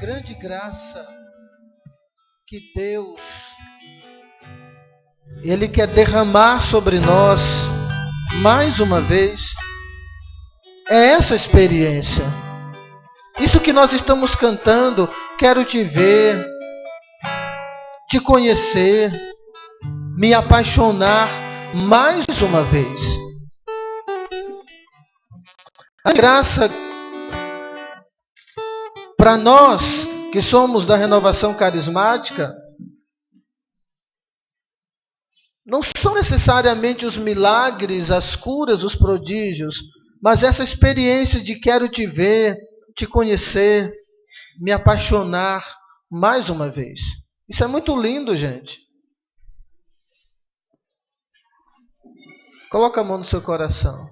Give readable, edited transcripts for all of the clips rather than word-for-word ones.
grande graça que Deus, Ele quer derramar sobre nós, mais uma vez, é essa experiência. Isso que nós estamos cantando, quero te ver, te conhecer, me apaixonar mais uma vez. A graça para nós que somos da renovação carismática, não são necessariamente os milagres, as curas, os prodígios, mas essa experiência de quero te ver, te conhecer, me apaixonar mais uma vez. Isso é muito lindo, gente. Coloca a mão no seu coração.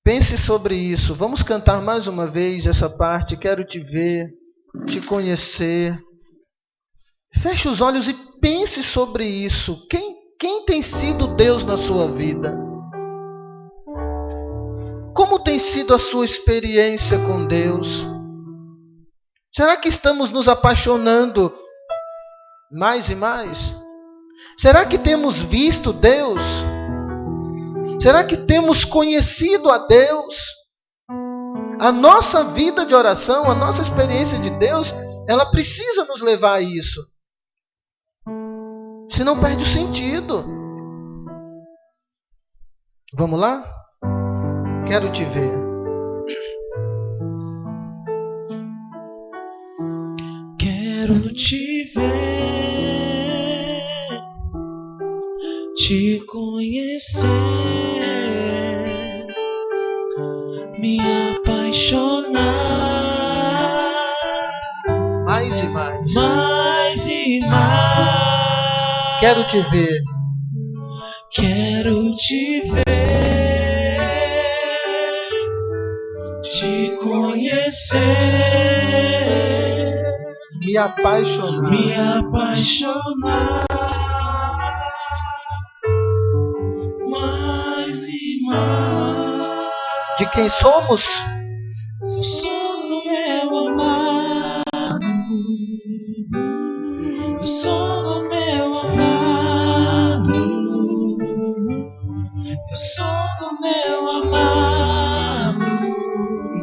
Pense sobre isso. Vamos cantar mais uma vez essa parte. Quero te ver, te conhecer. Feche os olhos e pense sobre isso. Quem tem sido Deus na sua vida? Como tem sido a sua experiência com Deus? Será que estamos nos apaixonando mais e mais? Será que temos visto Deus? Será que temos conhecido a Deus? A nossa vida de oração, a nossa experiência de Deus, ela precisa nos levar a isso. Senão perde o sentido. Vamos lá? Quero te ver. Quero te ver, te conhecer, me apaixonar mais e mais. Mais e mais. Quero te ver. Quero te ver, te conhecer, me apaixonar. Me apaixonar mais e mais. De quem somos? Sou do meu amado. Sou do meu amado. Eu sou do meu amado.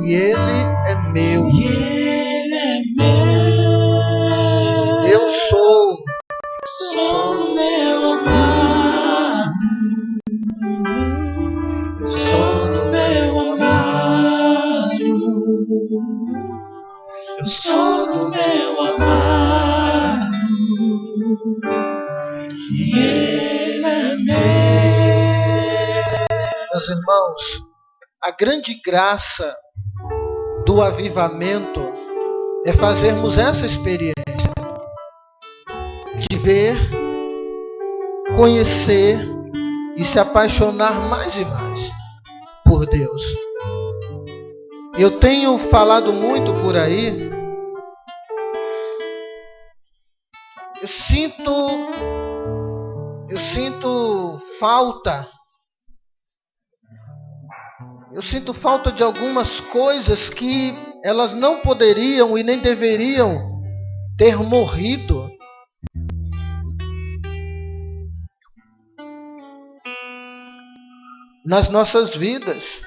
E Ele é meu. E Ele é meu. Eu sou. Sou do meu amado. Sou do meu amado. Eu sou do meu amado. E Ele é meu. Meus irmãos, a grande graça do avivamento é fazermos essa experiência de ver, conhecer e se apaixonar mais e mais por Deus. Eu tenho falado muito por aí. Eu sinto falta. Eu sinto falta de algumas coisas que elas não poderiam e nem deveriam ter morrido. Nas nossas vidas.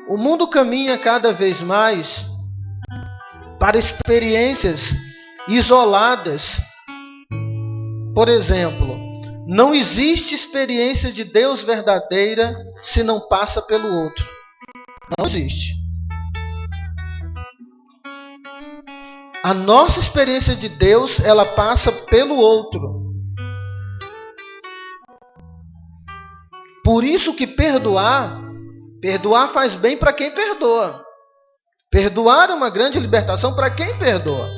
O mundo caminha cada vez mais para experiências isoladas. Por exemplo, não existe experiência de Deus verdadeira se não passa pelo outro. Não existe. A nossa experiência de Deus, ela passa pelo outro. Por isso que perdoar faz bem para quem perdoa. Perdoar é uma grande libertação para quem perdoa.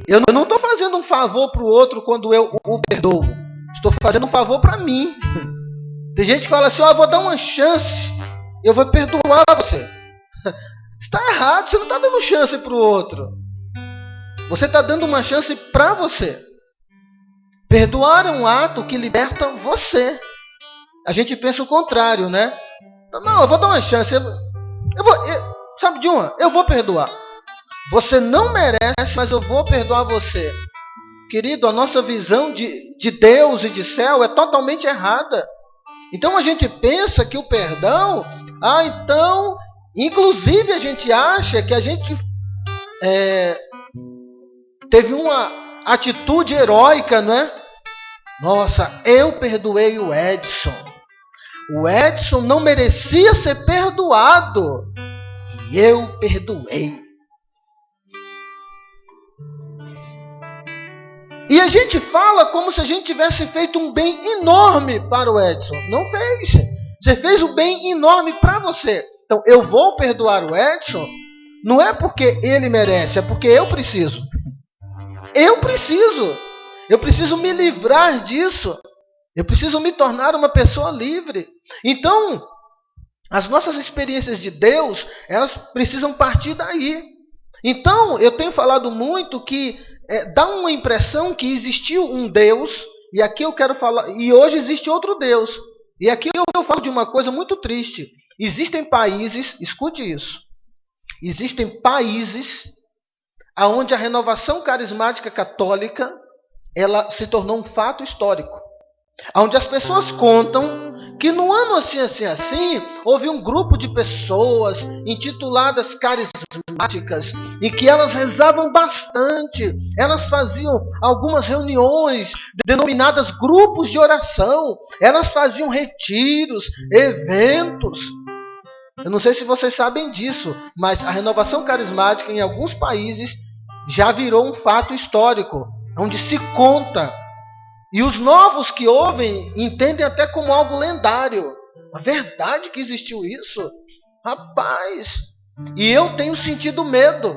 Eu não estou fazendo um favor para o outro quando eu o perdoo. Estou fazendo um favor para mim. Tem gente que fala assim, eu vou dar uma chance, eu vou perdoar você. Está errado, você não está dando chance para o outro. Você está dando uma chance para você. Perdoar é um ato que liberta você. a gente pensa o contrário, né? Não, eu vou dar uma chance. Sabe de uma? Eu vou perdoar. Você não merece, mas eu vou perdoar você. Querido, a nossa visão de Deus e de céu é totalmente errada. Então a gente pensa que o perdão... então... Inclusive a gente acha que a gente teve uma atitude heróica, não é? Nossa, eu perdoei o Edson. O Edson não merecia ser perdoado. E eu perdoei. E a gente fala como se a gente tivesse feito um bem enorme para o Edson. Não fez. Você fez um bem enorme para você. Então, eu vou perdoar o Edson, não é porque ele merece, é porque eu preciso. Eu preciso me livrar disso. Eu preciso me tornar uma pessoa livre. Então, as nossas experiências de Deus, elas precisam partir daí. Então, eu tenho falado muito que dá uma impressão que existiu um Deus, e aqui eu quero falar, e hoje existe outro Deus. E aqui eu falo de uma coisa muito triste. Existem países, escute isso, existem países onde a renovação carismática católica ela se tornou um fato histórico. Onde as pessoas contam que no ano assim, houve um grupo de pessoas intituladas carismáticas e que elas rezavam bastante. Elas faziam algumas reuniões denominadas grupos de oração. Elas faziam retiros, eventos. Eu não sei se vocês sabem disso, mas a renovação carismática em alguns países já virou um fato histórico, onde se conta. E os novos que ouvem entendem até como algo lendário. A verdade que existiu isso? Rapaz, e eu tenho sentido medo.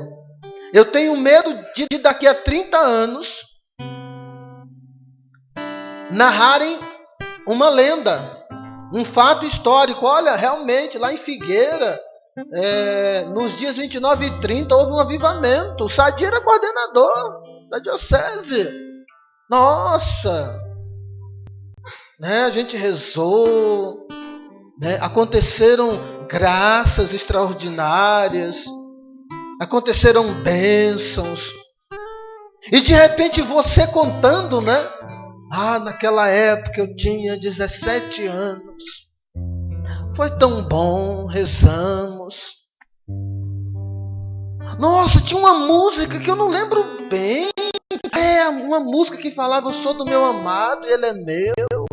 Eu tenho medo de daqui a 30 anos narrarem uma lenda, um fato histórico. Olha, realmente, lá em Figueira, nos dias 29 e 30, houve um avivamento. O Sadi era coordenador da diocese. Nossa! A gente rezou, aconteceram graças extraordinárias, aconteceram bênçãos. E de repente você contando, naquela época eu tinha 17 anos. Foi tão bom, rezamos. Nossa, tinha uma música que eu não lembro bem. Uma música que falava: eu sou do meu amado e ele é meu.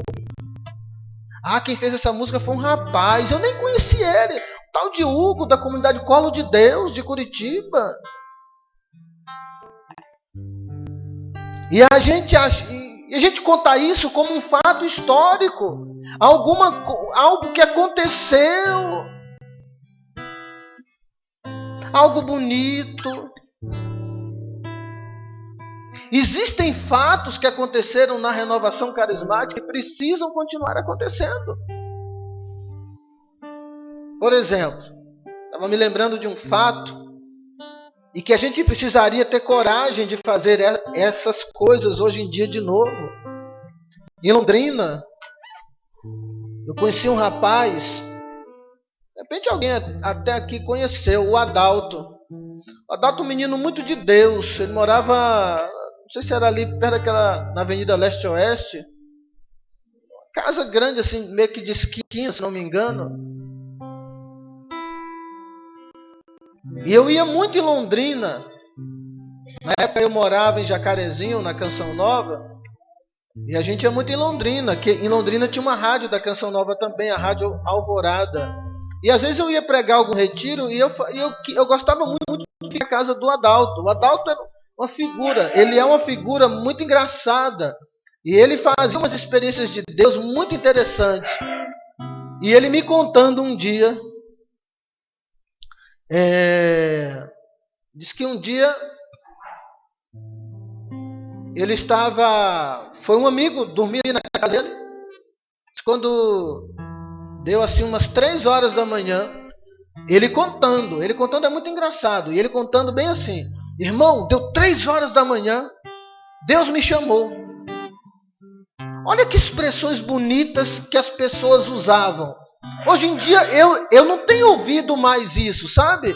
Quem fez essa música foi um rapaz. Eu nem conheci ele. O tal de Hugo, da comunidade Colo de Deus, de Curitiba. E a gente conta isso como um fato histórico. Algo que aconteceu. Algo bonito. Existem fatos que aconteceram na renovação carismática e precisam continuar acontecendo. Por exemplo, estava me lembrando de um fato e que a gente precisaria ter coragem de fazer essas coisas hoje em dia de novo. Em Londrina, eu conheci um rapaz, de repente alguém até aqui conheceu, o Adalto. O Adalto é um menino muito de Deus. Ele morava, não sei se era ali perto daquela, na Avenida Leste-Oeste. Casa grande assim, meio que de esquina, se não me engano. E eu ia muito em Londrina. Na época eu morava em Jacarezinho, na Canção Nova. E a gente ia muito em Londrina. Que em Londrina tinha uma rádio da Canção Nova também, a Rádio Alvorada. E às vezes eu ia pregar algum retiro e eu gostava muito de ir à casa do Adalto. O Adalto era uma figura, ele é uma figura muito engraçada. E ele fazia umas experiências de Deus muito interessantes. E ele me contando um dia, diz que um dia ele foi um amigo dormir na casa dele. Quando deu assim umas 3 horas da manhã, ele contando é muito engraçado. E ele contando bem assim: irmão, deu 3 horas da manhã, Deus me chamou. Olha que expressões bonitas que as pessoas usavam. Hoje em dia eu não tenho ouvido mais isso, sabe?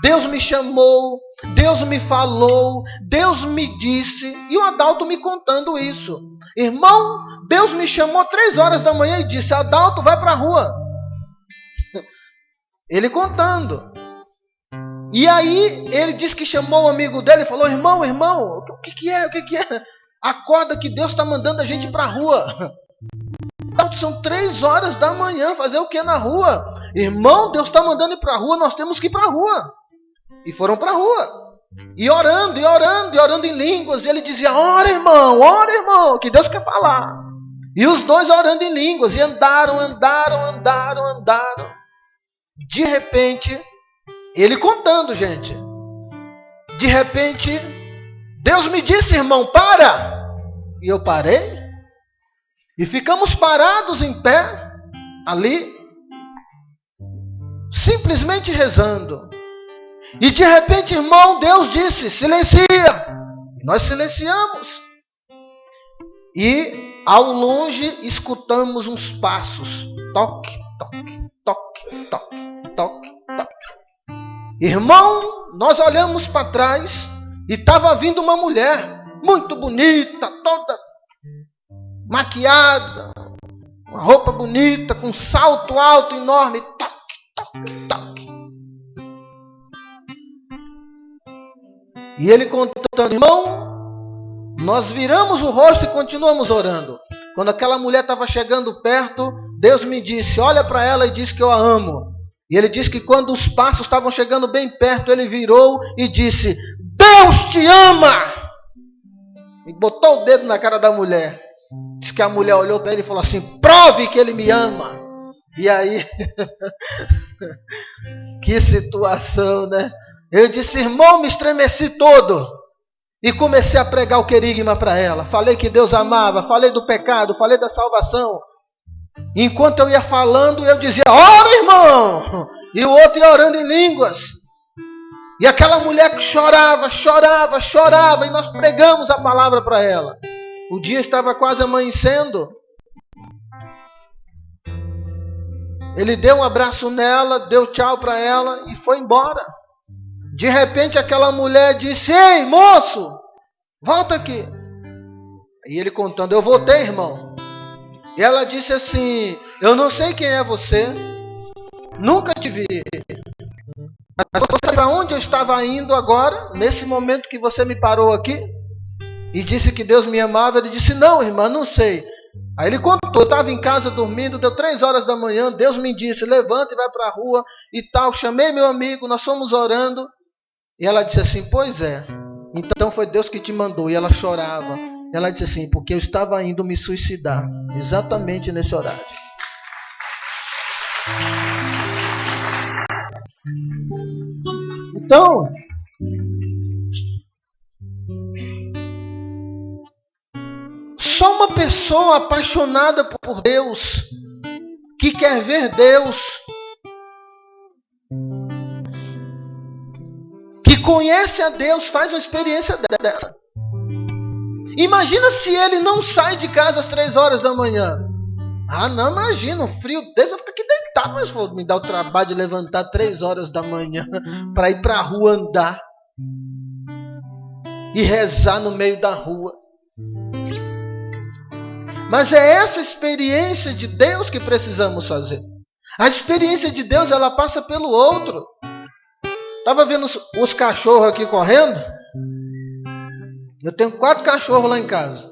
Deus me chamou, Deus me falou, Deus me disse. E o Adalto me contando isso. Irmão, Deus me chamou 3 horas da manhã e disse: Adalto, vai para a rua. Ele contando. E aí ele disse que chamou um amigo dele e falou: irmão, o que é? Acorda que Deus está mandando a gente para a rua. São 3 horas da manhã, fazer o que na rua? Irmão, Deus está mandando ir para a rua, nós temos que ir para a rua. E foram para a rua. E orando em línguas. E ele dizia: ora irmão, que Deus quer falar. E os dois orando em línguas. E andaram. De repente, ele contando, gente. De repente, Deus me disse: irmão, para. E eu parei. E ficamos parados em pé, ali, simplesmente rezando. E de repente, irmão, Deus disse: silencia. E nós silenciamos. E ao longe escutamos uns passos. Toque, toque, toque, toque, toque, toque. Irmão, nós olhamos para trás e estava vindo uma mulher muito bonita, toda maquiada, uma roupa bonita, com um salto alto, enorme. Toque, toque, toque. E ele contando: irmão, nós viramos o rosto e continuamos orando. Quando aquela mulher estava chegando perto, Deus me disse: olha para ela e diz que eu a amo. E ele disse que quando os passos estavam chegando bem perto, ele virou e disse: Deus te ama! E botou o dedo na cara da mulher. Diz que a mulher olhou para ele e falou assim: prove que ele me ama. E aí, que situação, né? Ele disse: irmão, me estremeci todo. E comecei a pregar o querigma para ela. Falei que Deus amava, falei do pecado, falei da salvação. Enquanto eu ia falando, eu dizia: ora, irmão! E o outro ia orando em línguas. E aquela mulher que chorava. E nós pregamos a palavra para ela. O dia estava quase amanhecendo. Ele deu um abraço nela, deu tchau para ela e foi embora. De repente aquela mulher disse: ei, moço, volta aqui. E ele contando: eu voltei, irmão. E ela disse assim: eu não sei quem é você, nunca te vi. Mas você sabe para onde eu estava indo agora, nesse momento que você me parou aqui? E disse que Deus me amava. Ele disse: não, irmã, não sei. Aí ele contou: eu estava em casa dormindo, deu 3 horas da manhã, Deus me disse: levanta e vai para a rua e tal. Chamei meu amigo, nós fomos orando. E ela disse assim: pois é, então foi Deus que te mandou. E ela chorava. Ela disse assim: porque eu estava indo me suicidar, exatamente nesse horário. Então, só uma pessoa apaixonada por Deus, que quer ver Deus, que conhece a Deus, faz uma experiência dessa. Imagina se ele não sai de casa às 3 horas da manhã. Ah, não, imagina, o frio dele, eu fico aqui deitado, mas vou me dar o trabalho de levantar 3 horas da manhã para ir para a rua andar e rezar no meio da rua. Mas é essa experiência de Deus que precisamos fazer. A experiência de Deus, ela passa pelo outro. Estava vendo os cachorros aqui correndo. Eu tenho 4 cachorros lá em casa.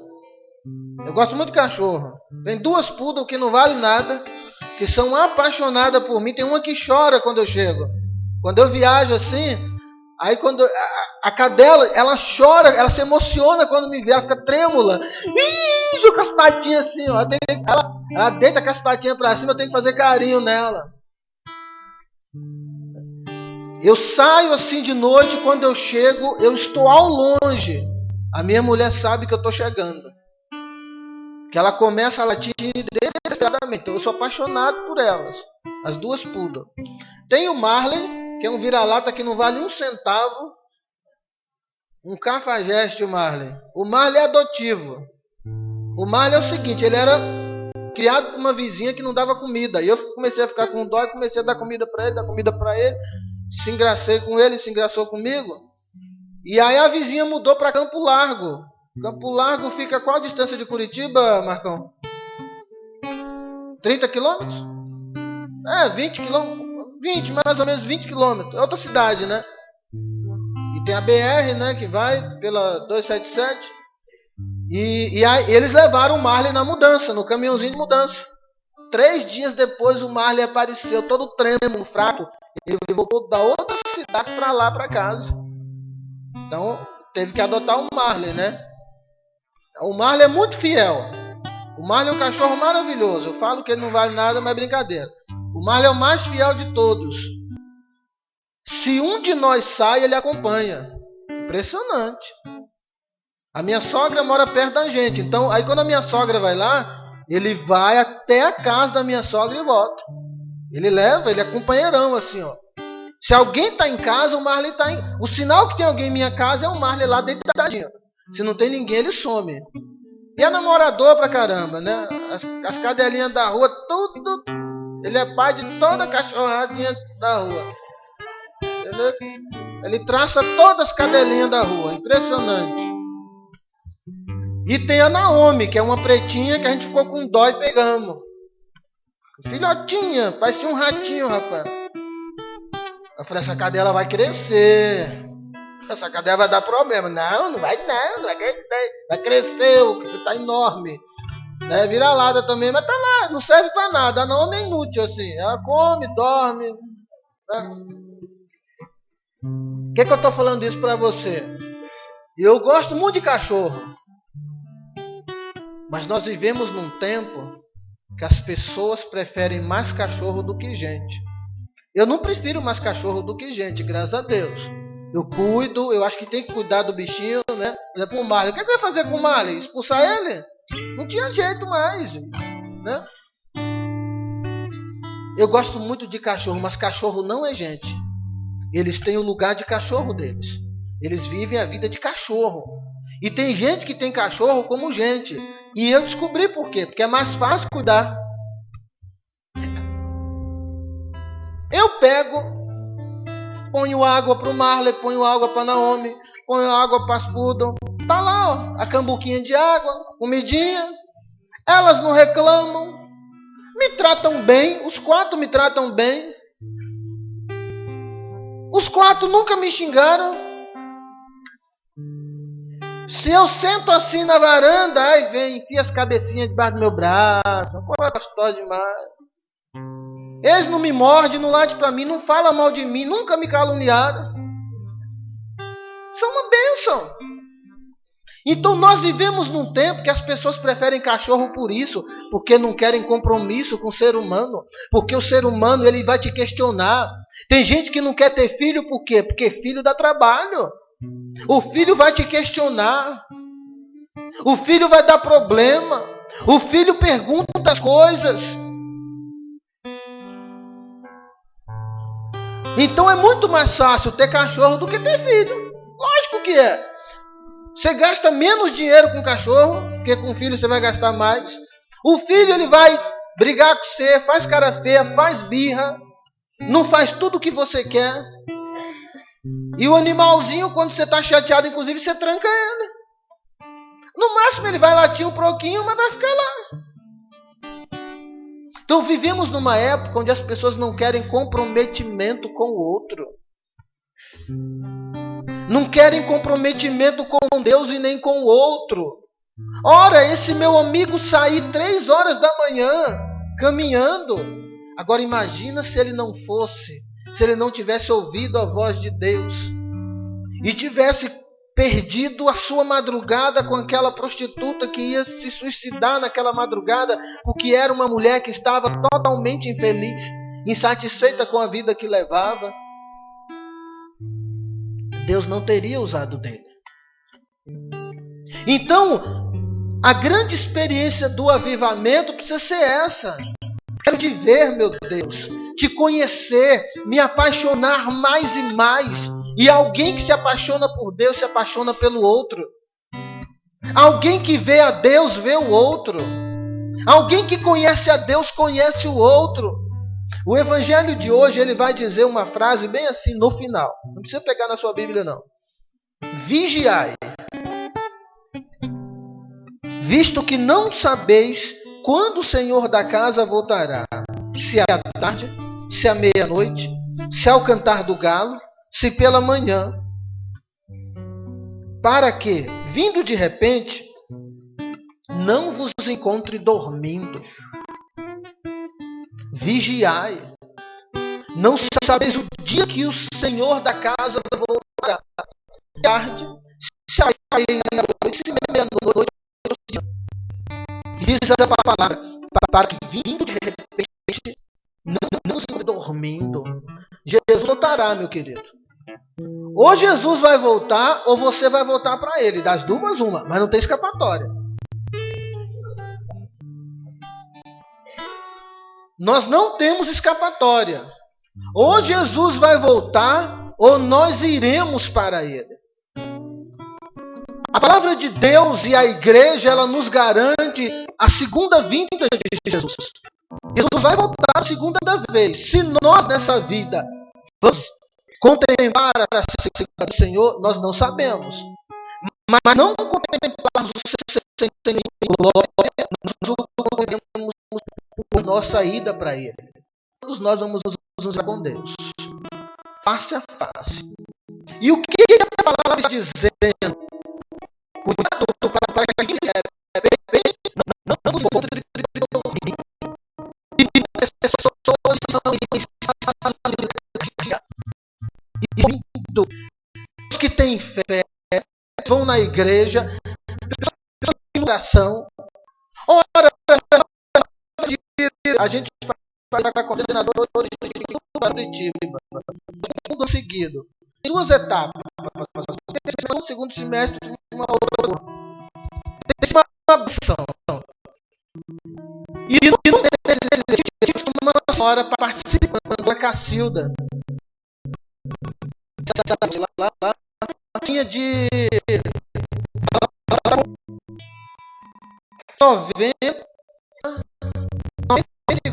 Eu gosto muito de cachorro. Tem 2 poodle que não valem nada, que são apaixonadas por mim. Tem uma que chora quando eu chego. Quando eu viajo assim, aí quando a cadela, ela chora, ela se emociona quando me vê, ela fica trêmula. Com as patinhas assim, ó. Ela deita com as patinhas para cima, eu tenho que fazer carinho nela. Eu saio assim de noite, quando eu chego, eu estou ao longe. A minha mulher sabe que eu estou chegando. Que ela começa a latir desesperadamente. Eu sou apaixonado por elas. As 2 poodle. Tem o Marley, que é um vira-lata que não vale 1 centavo. Um cafajeste, o Marley. O Marley é adotivo. O Marley é o seguinte, ele era criado por uma vizinha que não dava comida. E eu comecei a ficar com dó e comecei a dar comida para ele. Se engracei com ele, se engraçou comigo. E aí a vizinha mudou para Campo Largo. Campo Largo fica qual a distância de Curitiba, Marcão? 30 quilômetros? 20 quilômetros. 20, mais ou menos 20 quilômetros. É outra cidade, né? E tem a BR, né, que vai pela 277. E aí eles levaram o Marley na mudança, no caminhãozinho de mudança. 3 dias depois o Marley apareceu todo trêmulo, fraco. Ele voltou da outra cidade para lá, para casa. Então teve que adotar o Marley, né? O Marley é muito fiel. O Marley é um cachorro maravilhoso. Eu falo que ele não vale nada, mas é brincadeira. O Marley é o mais fiel de todos. Se um de nós sai, ele acompanha. Impressionante. A minha sogra mora perto da gente. Então, aí quando a minha sogra vai lá, ele vai até a casa da minha sogra e volta. Ele leva, ele é companheirão, assim, ó. Se alguém está em casa, o Marley está em... O sinal que tem alguém em minha casa é o Marley lá deitadinho. Se não tem ninguém, ele some. E é namorador pra caramba, né? As cadelinhas da rua, tudo. Ele é pai de toda a cachorradinha da rua. Ele traça todas as cadelinhas da rua. Impressionante. E tem a Naomi, que é uma pretinha que a gente ficou com dó e pegamos. Filhotinha, parecia um ratinho, rapaz. Eu falei, essa cadela vai crescer. Essa cadela vai dar problema. Não vai crescer. Vai crescer, tá enorme. Né? Vira-lata também, mas tá lá, não serve pra nada. A Naomi é inútil, assim. Ela come, dorme. Né? Por que eu tô falando isso pra você? Eu gosto muito de cachorro. Mas nós vivemos num tempo que as pessoas preferem mais cachorro do que gente. Eu não prefiro mais cachorro do que gente, graças a Deus. Eu cuido, eu acho que tem que cuidar do bichinho, né? Por exemplo, o Marley. O que eu ia fazer com o Marley? Expulsar ele? Não tinha jeito mais, né? Eu gosto muito de cachorro, mas cachorro não é gente. Eles têm o lugar de cachorro deles. Eles vivem a vida de cachorro. E tem gente que tem cachorro como gente. E eu descobri por quê. Porque é mais fácil cuidar. Eu pego, ponho água para o Marley, ponho água para a Naomi, ponho água para as Poodle. Tá lá, ó, a cambuquinha de água, comidinha. Elas não reclamam. Me tratam bem. Os 4 me tratam bem. Os 4 nunca me xingaram. Se eu sento assim na varanda, aí vem, enfia as cabecinhas debaixo do meu braço. Pô, é gostoso demais. Eles não me mordem, não late pra mim, não falam mal de mim, nunca me caluniaram. Isso é uma bênção. Então nós vivemos num tempo que as pessoas preferem cachorro por isso, porque não querem compromisso com o ser humano, porque o ser humano ele vai te questionar. Tem gente que não quer ter filho por quê? Porque filho dá trabalho. O filho vai te questionar. O filho vai dar problema. O filho pergunta as coisas. Então é muito mais fácil ter cachorro do que ter filho. Lógico que é. Você gasta menos dinheiro com cachorro, porque com filho você vai gastar mais. O filho ele vai brigar com você, faz cara feia, faz birra, não faz tudo o que você quer. E o animalzinho, quando você está chateado, inclusive, você tranca ele. No máximo ele vai latir um pouquinho, mas vai ficar lá. Então vivemos numa época onde as pessoas não querem comprometimento com o outro. Não querem comprometimento com Deus e nem com o outro. Ora, esse meu amigo sair 3 horas da manhã caminhando. Agora imagina se ele não fosse, se ele não tivesse ouvido a voz de Deus e tivesse perdido a sua madrugada com aquela prostituta que ia se suicidar naquela madrugada porque era uma mulher que estava totalmente infeliz, insatisfeita com a vida que levava. Deus não teria usado dele. Então, a grande experiência do avivamento precisa ser essa. Quero te ver, meu Deus, te conhecer, me apaixonar mais e mais. E alguém que se apaixona por Deus se apaixona pelo outro. Alguém que vê a Deus, vê o outro. Alguém que conhece a Deus, conhece o outro. O evangelho de hoje, ele vai dizer uma frase bem assim no final. Não precisa pegar na sua Bíblia, não. Vigiai, visto que não sabeis quando o Senhor da casa voltará. Se é à tarde, se é à meia-noite, se é ao cantar do galo, se pela manhã. Para que, vindo de repente, não vos encontre dormindo. Vigiai. Não sabeis o dia que o Senhor da casa voltará. Tarde, se à meia-noite, se meia-noite. Diz a palavra, para que vindo de repente, não se encontre dormindo. Jesus voltará, meu querido. Ou Jesus vai voltar, ou você vai voltar para ele. Das duas, uma, mas não tem escapatória. Nós não temos escapatória. Ou Jesus vai voltar, ou nós iremos para ele. A palavra de Deus e a igreja, ela nos garante a segunda vinda de Jesus. Jesus vai voltar a segunda vez. Se nós, nessa vida, vamos contemplar a segunda do Senhor, nós não sabemos. Mas não contemplarmos o Senhor em glória, nós o contemplarmos por nossa ida para ele. Todos nós vamos nos ver com Deus, face a face. E o que a palavra está dizendo? Cuidado para quem não nos encontre dormindo. E pessoas os que têm fé vão na igreja, pessoas em oração. Ora, a gente faz para coordenador de Curitiba. Segundo seguido. Em duas etapas. No segundo semestre, uma outra. Tem uma opção. E no existe uma senhora participando da Cacilda. Lá tinha de 90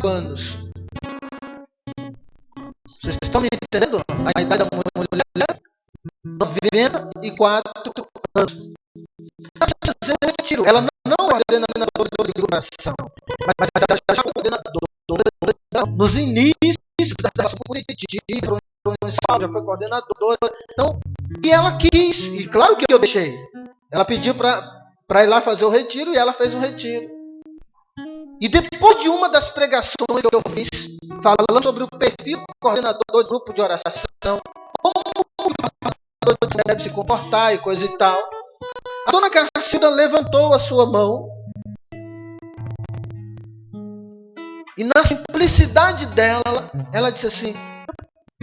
anos. Vocês estão me entendendo? A idade da mulher? 94 anos. Ela não é coordenadora de oração, mas ela já foi coordenadora nos inícios da ação Curitiba, já foi coordenadora. Então, e ela quis, e claro que eu deixei. Ela pediu para ir lá fazer o retiro e ela fez o retiro. E depois de uma das pregações que eu fiz, falando sobre o perfil do coordenador do grupo de oração, como o coordenador deve se comportar e coisa e tal, a dona Cacilda levantou a sua mão e na simplicidade dela, ela disse assim: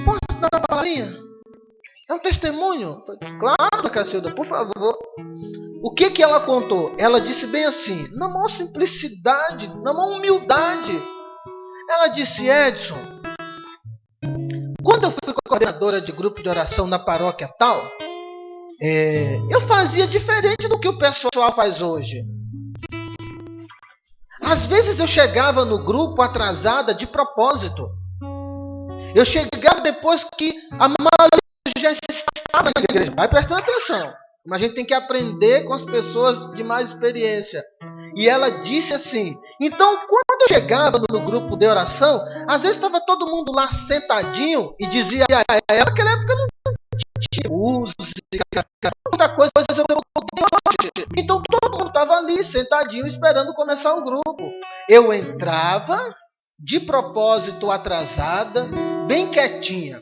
posso dar uma palavrinha? É um testemunho? Claro, dona Cacilda, por favor. O que ela contou? Ela disse bem assim, na maior simplicidade, na maior humildade. Ela disse: Edson, quando eu fui coordenadora de grupo de oração na paróquia tal, eu fazia diferente do que o pessoal faz hoje. Às vezes eu chegava no grupo atrasada de propósito. Eu chegava depois que a maioria já estava na igreja. Vai prestando atenção. Mas a gente tem que aprender com as pessoas de mais experiência. E ela disse assim: então, quando eu chegava no grupo de oração, às vezes estava todo mundo lá sentadinho e dizia a ela que naquela época não tinha música, outra coisa. Então todo mundo estava ali sentadinho esperando começar o grupo. Eu entrava de propósito atrasada, bem quietinha.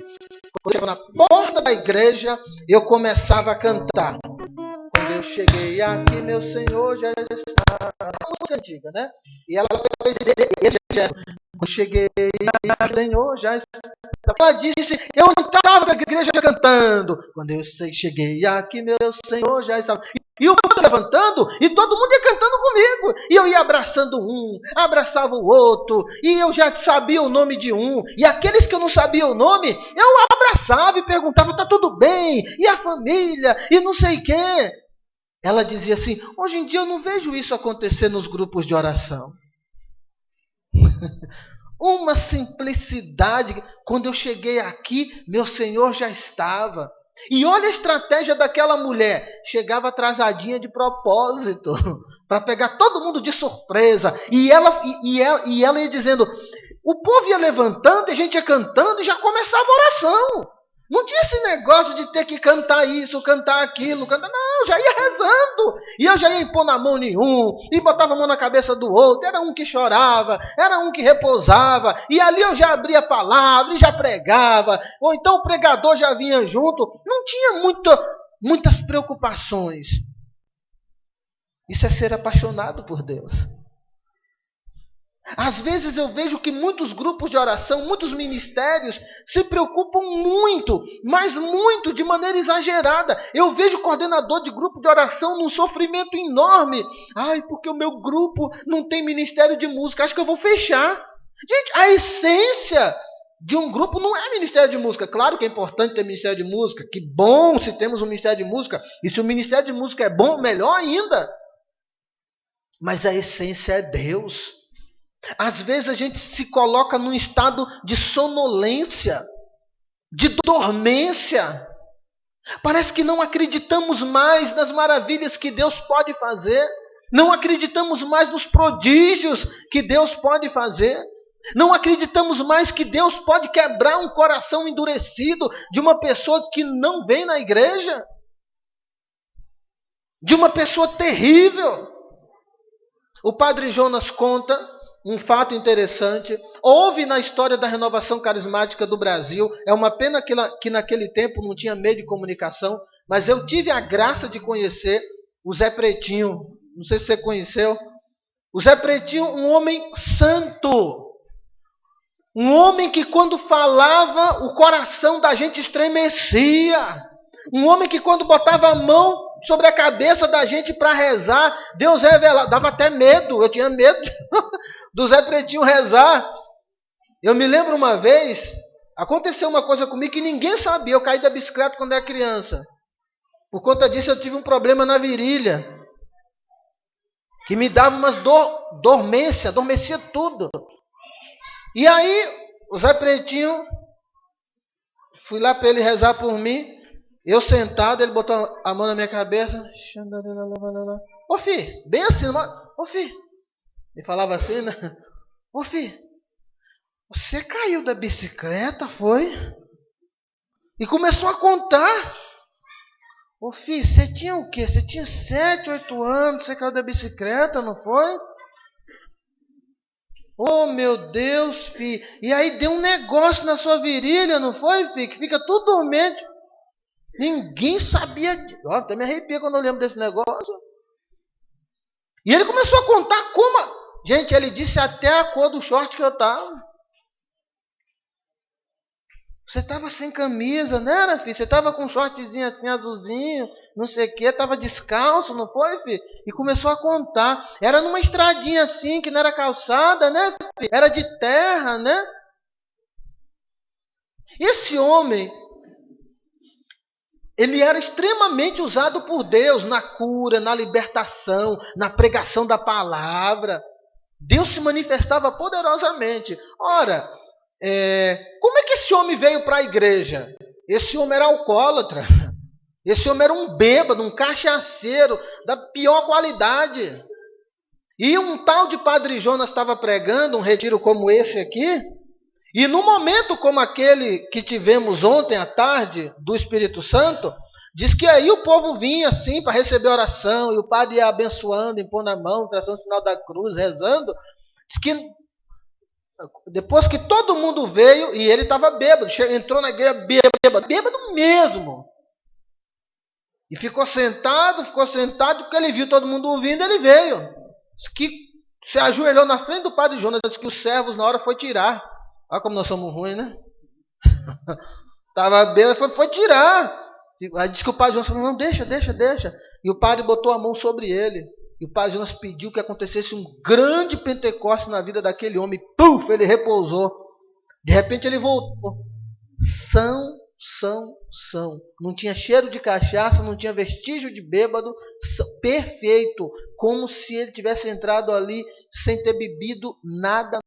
Quando eu chegava na porta da igreja, eu começava a cantar. Quando eu cheguei aqui, meu Senhor já está. É uma música antiga, né? E ela fez quando eu cheguei aqui, Senhor já está. Ela disse: eu entrava na igreja cantando. Quando eu cheguei aqui, meu Senhor já estava. E o povo levantando, e todo mundo ia cantando comigo. E eu ia abraçando um, abraçava o outro, e eu já sabia o nome de um. E aqueles que eu não sabia o nome, eu abraçava e perguntava: tá tudo bem? E a família? E não sei o quê. ela dizia assim: hoje em dia eu não vejo isso acontecer nos grupos de oração. Uma simplicidade. Quando eu cheguei aqui, meu Senhor já estava. E olha a estratégia daquela mulher. Chegava atrasadinha de propósito, para pegar todo mundo de surpresa. E ela ia dizendo, o povo ia levantando, a gente ia cantando e já começava a oração. Não tinha esse negócio de ter que cantar isso, cantar aquilo, não, já ia rezando. E eu já ia impor na mão em um, e botava a mão na cabeça do outro. Era um que chorava, era um que repousava. E ali eu já abria a palavra e já pregava. Ou então o pregador já vinha junto. Não tinha muitas preocupações. Isso é ser apaixonado por Deus. Às vezes eu vejo que muitos grupos de oração, muitos ministérios se preocupam muito, mas muito de maneira exagerada. Eu vejo coordenador de grupo de oração num sofrimento enorme. Ai, porque o meu grupo não tem ministério de música, acho que eu vou fechar. Gente, a essência de um grupo não é ministério de música. Claro que é importante ter ministério de música, que bom se temos um ministério de música. E se o ministério de música é bom, melhor ainda. Mas a essência é Deus. Às vezes a gente se coloca num estado de sonolência, de dormência. Parece que não acreditamos mais nas maravilhas que Deus pode fazer. Não acreditamos mais nos prodígios que Deus pode fazer. Não acreditamos mais que Deus pode quebrar um coração endurecido de uma pessoa que não vem na igreja. De uma pessoa terrível. O padre Jonas conta um fato interessante. Houve na história da renovação carismática do Brasil, é uma pena que naquele tempo não tinha meio de comunicação, mas eu tive a graça de conhecer o Zé Pretinho. Não sei se você conheceu. O Zé Pretinho, um homem santo. Um homem que quando falava, o coração da gente estremecia. Um homem que quando botava a mão sobre a cabeça da gente para rezar, Deus revelava, dava até medo, eu tinha medo do Zé Pretinho rezar. Eu me lembro uma vez, aconteceu uma coisa comigo que ninguém sabia, eu caí da bicicleta quando era criança. Por conta disso eu tive um problema na virilha, que me dava umas dormência, adormecia tudo. E aí, o Zé Pretinho, fui lá para ele rezar por mim. Eu sentado, ele botou a mão na minha cabeça. Ô filho, bem assim, ô filho. Ele falava assim, né? Ô filho, você caiu da bicicleta, foi? E começou a contar. Ô filho, você tinha o quê? Você tinha 7, 8 anos, você caiu da bicicleta, não foi? Oh meu Deus, filho. E aí deu um negócio na sua virilha, não foi, filho? Que fica tudo dormente. Ninguém sabia. Até me arrepia quando eu lembro desse negócio. E ele começou a contar como. Gente, ele disse até a cor do short que eu estava. Você estava sem camisa, não era, filho? Você estava com um shortzinho assim, azulzinho, não sei o quê, estava descalço, não foi, filho? E começou a contar. Era numa estradinha assim, que não era calçada, né, filho? Era de terra, né? Esse homem, ele era extremamente usado por Deus na cura, na libertação, na pregação da palavra. Deus se manifestava poderosamente. Ora, como é que esse homem veio para a igreja? Esse homem era alcoólatra. Esse homem era um bêbado, um cachaceiro da pior qualidade. E um tal de Padre Jonas estava pregando um retiro como esse aqui. E no momento como aquele que tivemos ontem à tarde, do Espírito Santo, diz que aí o povo vinha assim para receber oração, e o padre ia abençoando, impondo a mão, traçando o sinal da cruz, rezando. Diz que depois que todo mundo veio, e ele estava bêbado, entrou na igreja bêbado mesmo. E ficou sentado, porque ele viu todo mundo ouvindo, ele veio. Diz que se ajoelhou na frente do Padre Jonas, diz que os servos na hora foi tirar. Olha como nós somos ruins, né? Estava bêbado, foi tirar. Aí disse que o Padre Jonas falou, não, deixa. E o padre botou a mão sobre ele. E o Padre Jonas pediu que acontecesse um grande Pentecoste na vida daquele homem. Puf, ele repousou. De repente ele voltou. São, são. Não tinha cheiro de cachaça, não tinha vestígio de bêbado, perfeito, como se ele tivesse entrado ali sem ter bebido nada.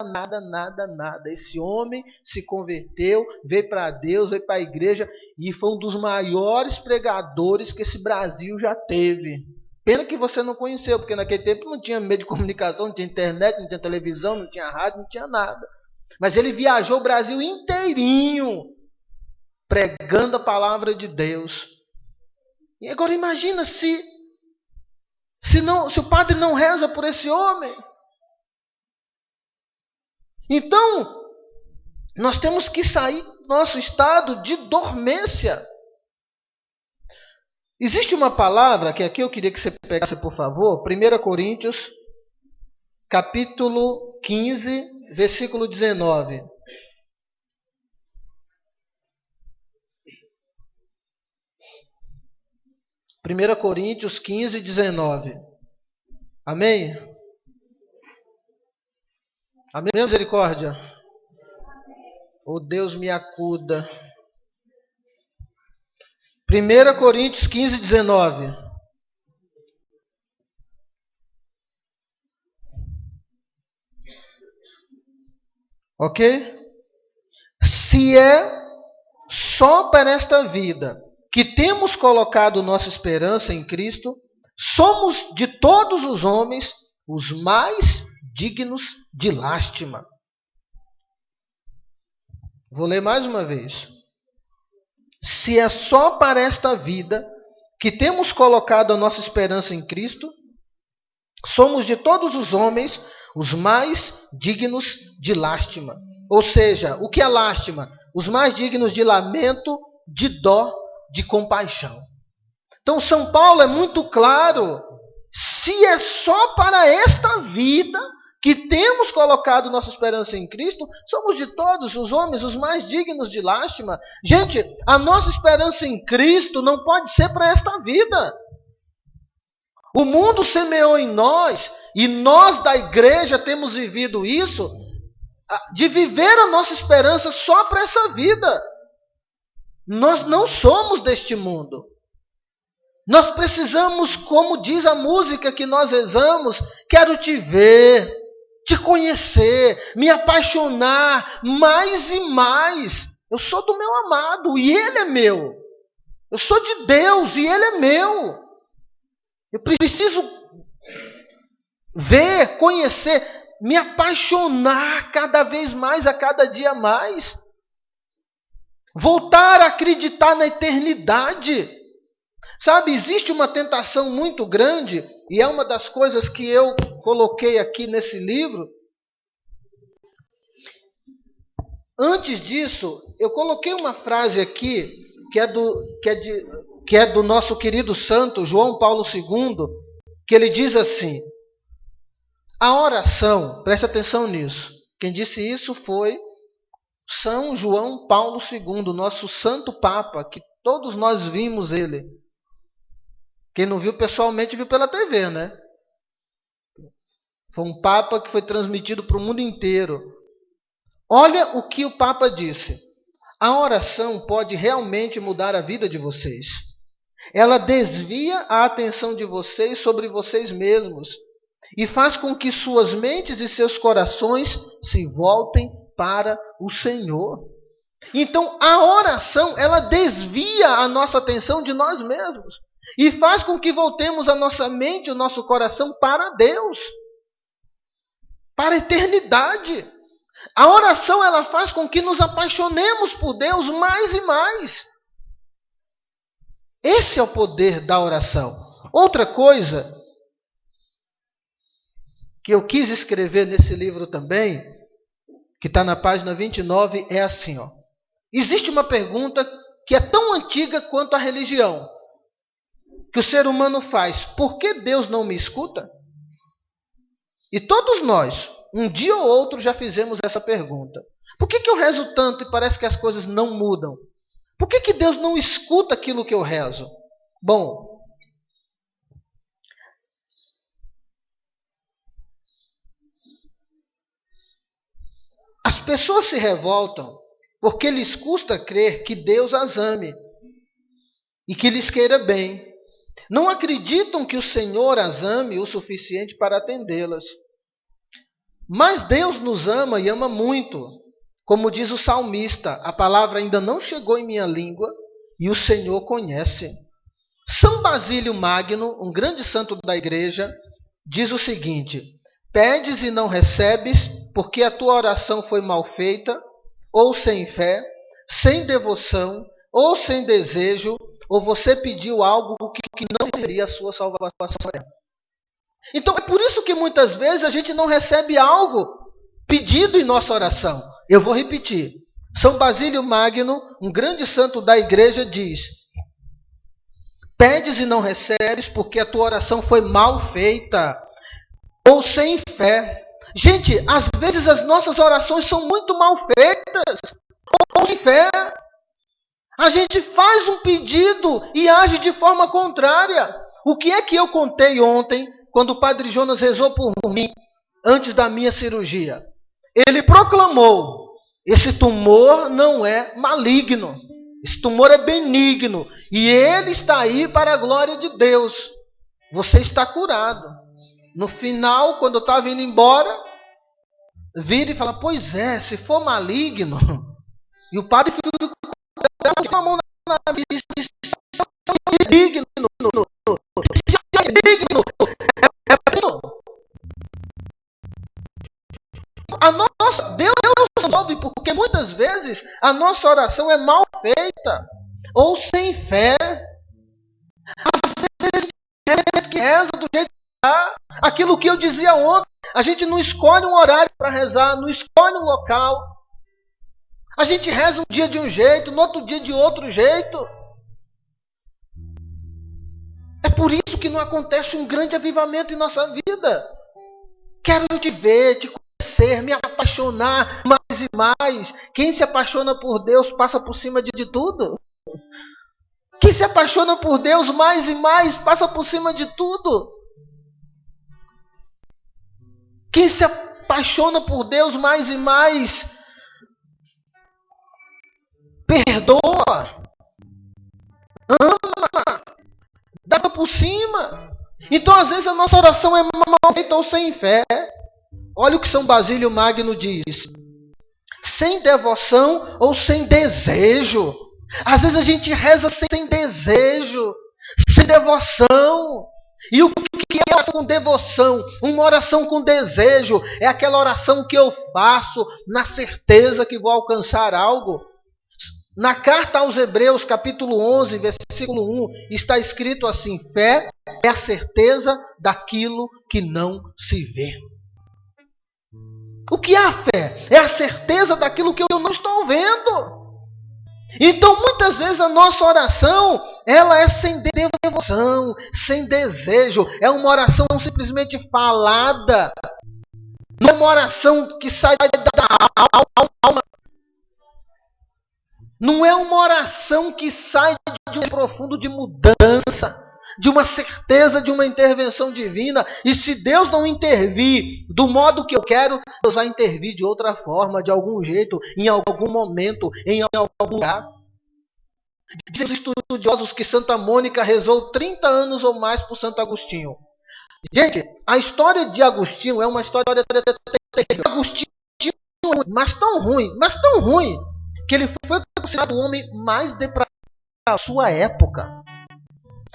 Esse homem se converteu, veio para Deus, veio para a igreja e foi um dos maiores pregadores que esse Brasil já teve. Pena que você não conheceu, porque naquele tempo não tinha meio de comunicação, não tinha internet, não tinha televisão, não tinha rádio, não tinha nada. Mas ele viajou o Brasil inteirinho pregando a palavra de Deus. E agora imagina se o padre não reza por esse homem. Então, nós temos que sair do nosso estado de dormência. Existe uma palavra que aqui eu queria que você pegasse, por favor, 1 Coríntios, capítulo 15, versículo 19. 1 Coríntios 15, 19. Amém? Amém, misericórdia? Oh, Deus me acuda. 1 Coríntios 15, 19. Ok? Se é só para esta vida que temos colocado nossa esperança em Cristo, somos de todos os homens os mais dignos de lástima. Vou ler mais uma vez. Se é só para esta vida que temos colocado a nossa esperança em Cristo, somos de todos os homens os mais dignos de lástima. Ou seja, o que é lástima? Os mais dignos de lamento, de dó, de compaixão. Então São Paulo é muito claro. Se é só para esta vida que temos colocado nossa esperança em Cristo, somos de todos os homens os mais dignos de lástima. Gente, a nossa esperança em Cristo não pode ser para esta vida. O mundo semeou em nós, e nós da igreja temos vivido isso, de viver a nossa esperança só para essa vida. Nós não somos deste mundo. Nós precisamos, como diz a música que nós rezamos, quero te ver, te conhecer, me apaixonar mais e mais. Eu sou do meu amado e ele é meu. Eu sou de Deus e ele é meu. Eu preciso ver, conhecer, me apaixonar cada vez mais, a cada dia mais. Voltar a acreditar na eternidade. Sabe, existe uma tentação muito grande, e é uma das coisas que eu coloquei aqui nesse livro. Antes disso, eu coloquei uma frase aqui, que é do nosso querido santo João Paulo II, que ele diz assim: a oração, preste atenção nisso, quem disse isso foi São João Paulo II, nosso santo Papa, que todos nós vimos ele. Quem não viu pessoalmente, viu pela TV, né? Foi um Papa que foi transmitido para o mundo inteiro. Olha o que o Papa disse. A oração pode realmente mudar a vida de vocês. Ela desvia a atenção de vocês sobre vocês mesmos e faz com que suas mentes e seus corações se voltem para o Senhor. Então, a oração, ela desvia a nossa atenção de nós mesmos e faz com que voltemos a nossa mente e o nosso coração para Deus, para a eternidade. A oração, ela faz com que nos apaixonemos por Deus mais e mais. Esse é o poder da oração. Outra coisa que eu quis escrever nesse livro também, que está na página 29, é assim, ó. Existe uma pergunta que é tão antiga quanto a religião, que o ser humano faz: por que Deus não me escuta? E todos nós, um dia ou outro, já fizemos essa pergunta. Por que eu rezo tanto e parece que as coisas não mudam? Por que Deus não escuta aquilo que eu rezo? Bom, as pessoas se revoltam porque lhes custa crer que Deus as ame e que lhes queira bem. Não acreditam que o Senhor as ame o suficiente para atendê-las. Mas Deus nos ama e ama muito. Como diz o salmista, a palavra ainda não chegou em minha língua e o Senhor conhece. São Basílio Magno, um grande santo da igreja, diz o seguinte: pedes e não recebes, porque a tua oração foi mal feita, ou sem fé, sem devoção, ou sem desejo, ou você pediu algo que não teria a sua salvação. Então é por isso que muitas vezes a gente não recebe algo pedido em nossa oração. Eu vou repetir. São Basílio Magno, um grande santo da igreja, diz: pedes e não recebes porque a tua oração foi mal feita ou sem fé. Gente, às vezes as nossas orações são muito mal feitas ou sem fé. A gente faz um pedido e age de forma contrária. O que é que eu contei ontem, quando o Padre Jonas rezou por mim, antes da minha cirurgia? Ele proclamou: esse tumor não é maligno, esse tumor é benigno, e ele está aí para a glória de Deus. Você está curado. No final, quando eu estava indo embora, vira e fala: pois é, se for maligno. E o padre ficou com a mão na vista, maligno. A nossa, Deus resolve, porque muitas vezes a nossa oração é mal feita ou sem fé. Às vezes a gente reza do jeito que está. Aquilo que eu dizia ontem, a gente não escolhe um horário para rezar, não escolhe um local. A gente reza um dia de um jeito, no outro dia de outro jeito. É por isso que não acontece um grande avivamento em nossa vida. Quero te ver, te conhecer, me apaixonar mais e mais. Quem se apaixona por Deus passa por cima de tudo. Quem se apaixona por Deus mais e mais passa por cima de tudo. Quem se apaixona por Deus mais e mais perdoa, ama, dá por cima. Então às vezes a nossa oração é mal feita ou sem fé. Olha o que São Basílio Magno diz: sem devoção ou sem desejo. Às vezes a gente reza sem desejo, sem devoção. E o que é oração com devoção? Uma oração com desejo é aquela oração que eu faço na certeza que vou alcançar algo. Na carta aos Hebreus, capítulo 11, versículo 1, está escrito assim: fé é a certeza daquilo que não se vê. O que é a fé? É a certeza daquilo que eu não estou vendo. Então, muitas vezes a nossa oração, ela é sem devoção, sem desejo. É uma oração simplesmente falada. Não é uma oração que sai da alma. Não é uma oração que sai de um profundo de mudança, de uma certeza de uma intervenção divina. E se Deus não intervir do modo que eu quero, Deus vai intervir de outra forma, de algum jeito, em algum momento, em algum lugar. Dizem os estudiosos que Santa Mônica rezou 30 anos ou mais por Santo Agostinho. Gente, a história de Agostinho é uma história terrível. Agostinho, mas tão ruim, que ele foi considerado o homem mais depravado da sua época.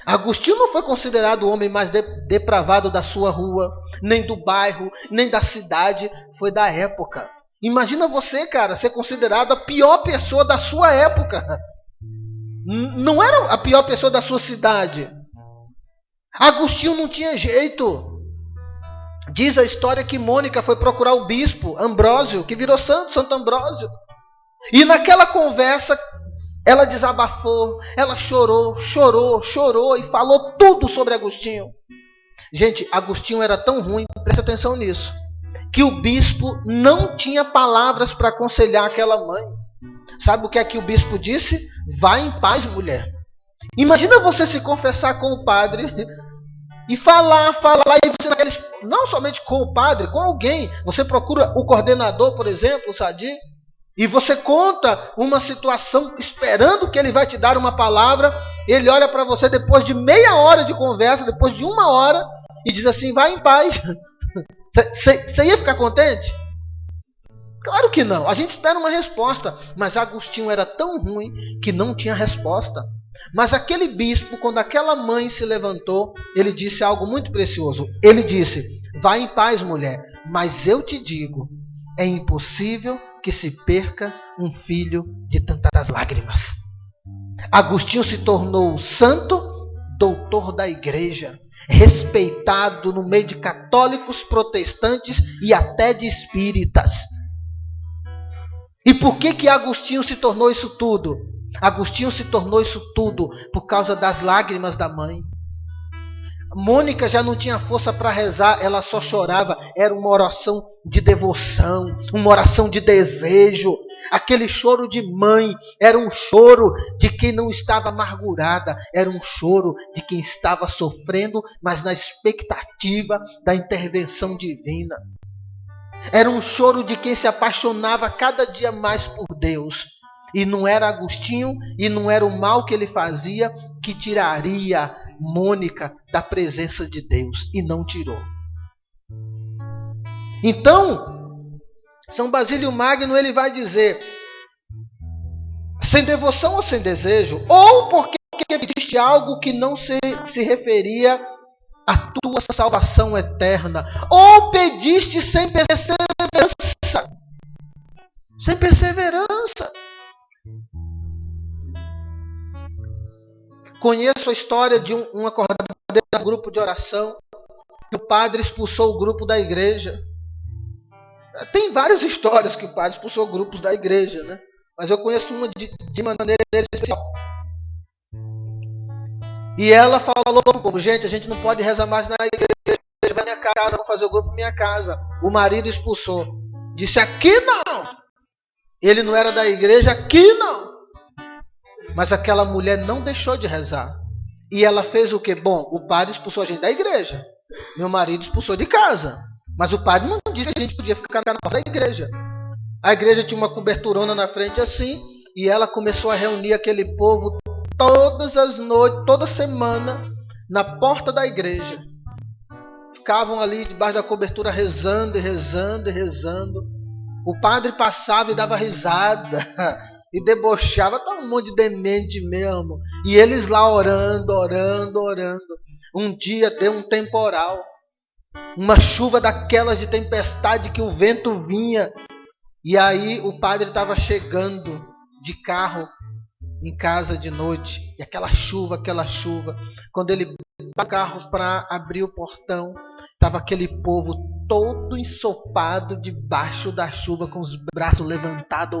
Agostinho não foi considerado o homem mais depravado da sua rua, nem do bairro, nem da cidade, foi da época. Imagina você, cara, ser considerado a pior pessoa da sua época. Não era a pior pessoa da sua cidade. Agostinho não tinha jeito. Diz a história que Mônica foi procurar o bispo Ambrósio, que virou Santo Ambrósio. E naquela conversa, ela desabafou, ela chorou e falou tudo sobre Agostinho. Gente, Agostinho era tão ruim, presta atenção nisso, que o bispo não tinha palavras para aconselhar aquela mãe. Sabe o que é que o bispo disse? Vá em paz, mulher. Imagina você se confessar com o padre e falar, e você não somente com o padre, com alguém. Você procura o coordenador, por exemplo, o Sadi. E você conta uma situação esperando que ele vai te dar uma palavra, ele olha para você depois de meia hora de conversa, depois de 1 hora, e diz assim, vai em paz. Você ia ficar contente? Claro que não. A gente espera uma resposta. Mas Agostinho era tão ruim que não tinha resposta. Mas aquele bispo, quando aquela mãe se levantou, ele disse algo muito precioso. Ele disse, vai em paz, mulher, mas eu te digo, é impossível que se perca um filho de tantas lágrimas. Agostinho se tornou santo, doutor da igreja, respeitado no meio de católicos, protestantes e até de espíritas. E por que Agostinho se tornou isso tudo? Agostinho se tornou isso tudo por causa das lágrimas da mãe. Mônica já não tinha força para rezar, ela só chorava. Era uma oração de devoção, uma oração de desejo. Aquele choro de mãe era um choro de quem não estava amargurada, era um choro de quem estava sofrendo, mas na expectativa da intervenção divina. Era um choro de quem se apaixonava cada dia mais por Deus. E não era Agostinho, e não era o mal que ele fazia que tiraria Mônica da presença de Deus. E não tirou. Então, São Basílio Magno ele vai dizer, sem devoção ou sem desejo, ou porque existe algo que não se referia à tua salvação eterna, ou pediste sem perseverança. Sem perseverança. Conheço a história de uma coordenadeira de um grupo de oração, que o padre expulsou o grupo da igreja. Tem várias histórias que o padre expulsou grupos da igreja, né? Mas eu conheço uma de maneira especial. E ela falou para o povo, gente, a gente não pode rezar mais na igreja, vai na minha casa, vou fazer o grupo na minha casa. O marido expulsou. Disse, aqui não! Ele não era da igreja, aqui não! Mas aquela mulher não deixou de rezar. E ela fez o quê? Bom, o padre expulsou a gente da igreja. Meu marido expulsou de casa. Mas o padre não disse que a gente podia ficar na porta da igreja. A igreja tinha uma coberturona na frente assim. E ela começou a reunir aquele povo todas as noites, toda semana, na porta da igreja. Ficavam ali debaixo da cobertura rezando e rezando e rezando. O padre passava e dava risada. E debochava, estava um monte de demente mesmo. E eles lá orando, orando, orando. Um dia deu um temporal. Uma chuva daquelas de tempestade que o vento vinha. E aí o padre estava chegando de carro em casa de noite. E aquela chuva. Quando ele o carro para abrir o portão, estava aquele povo todo ensopado debaixo da chuva, com os braços levantados,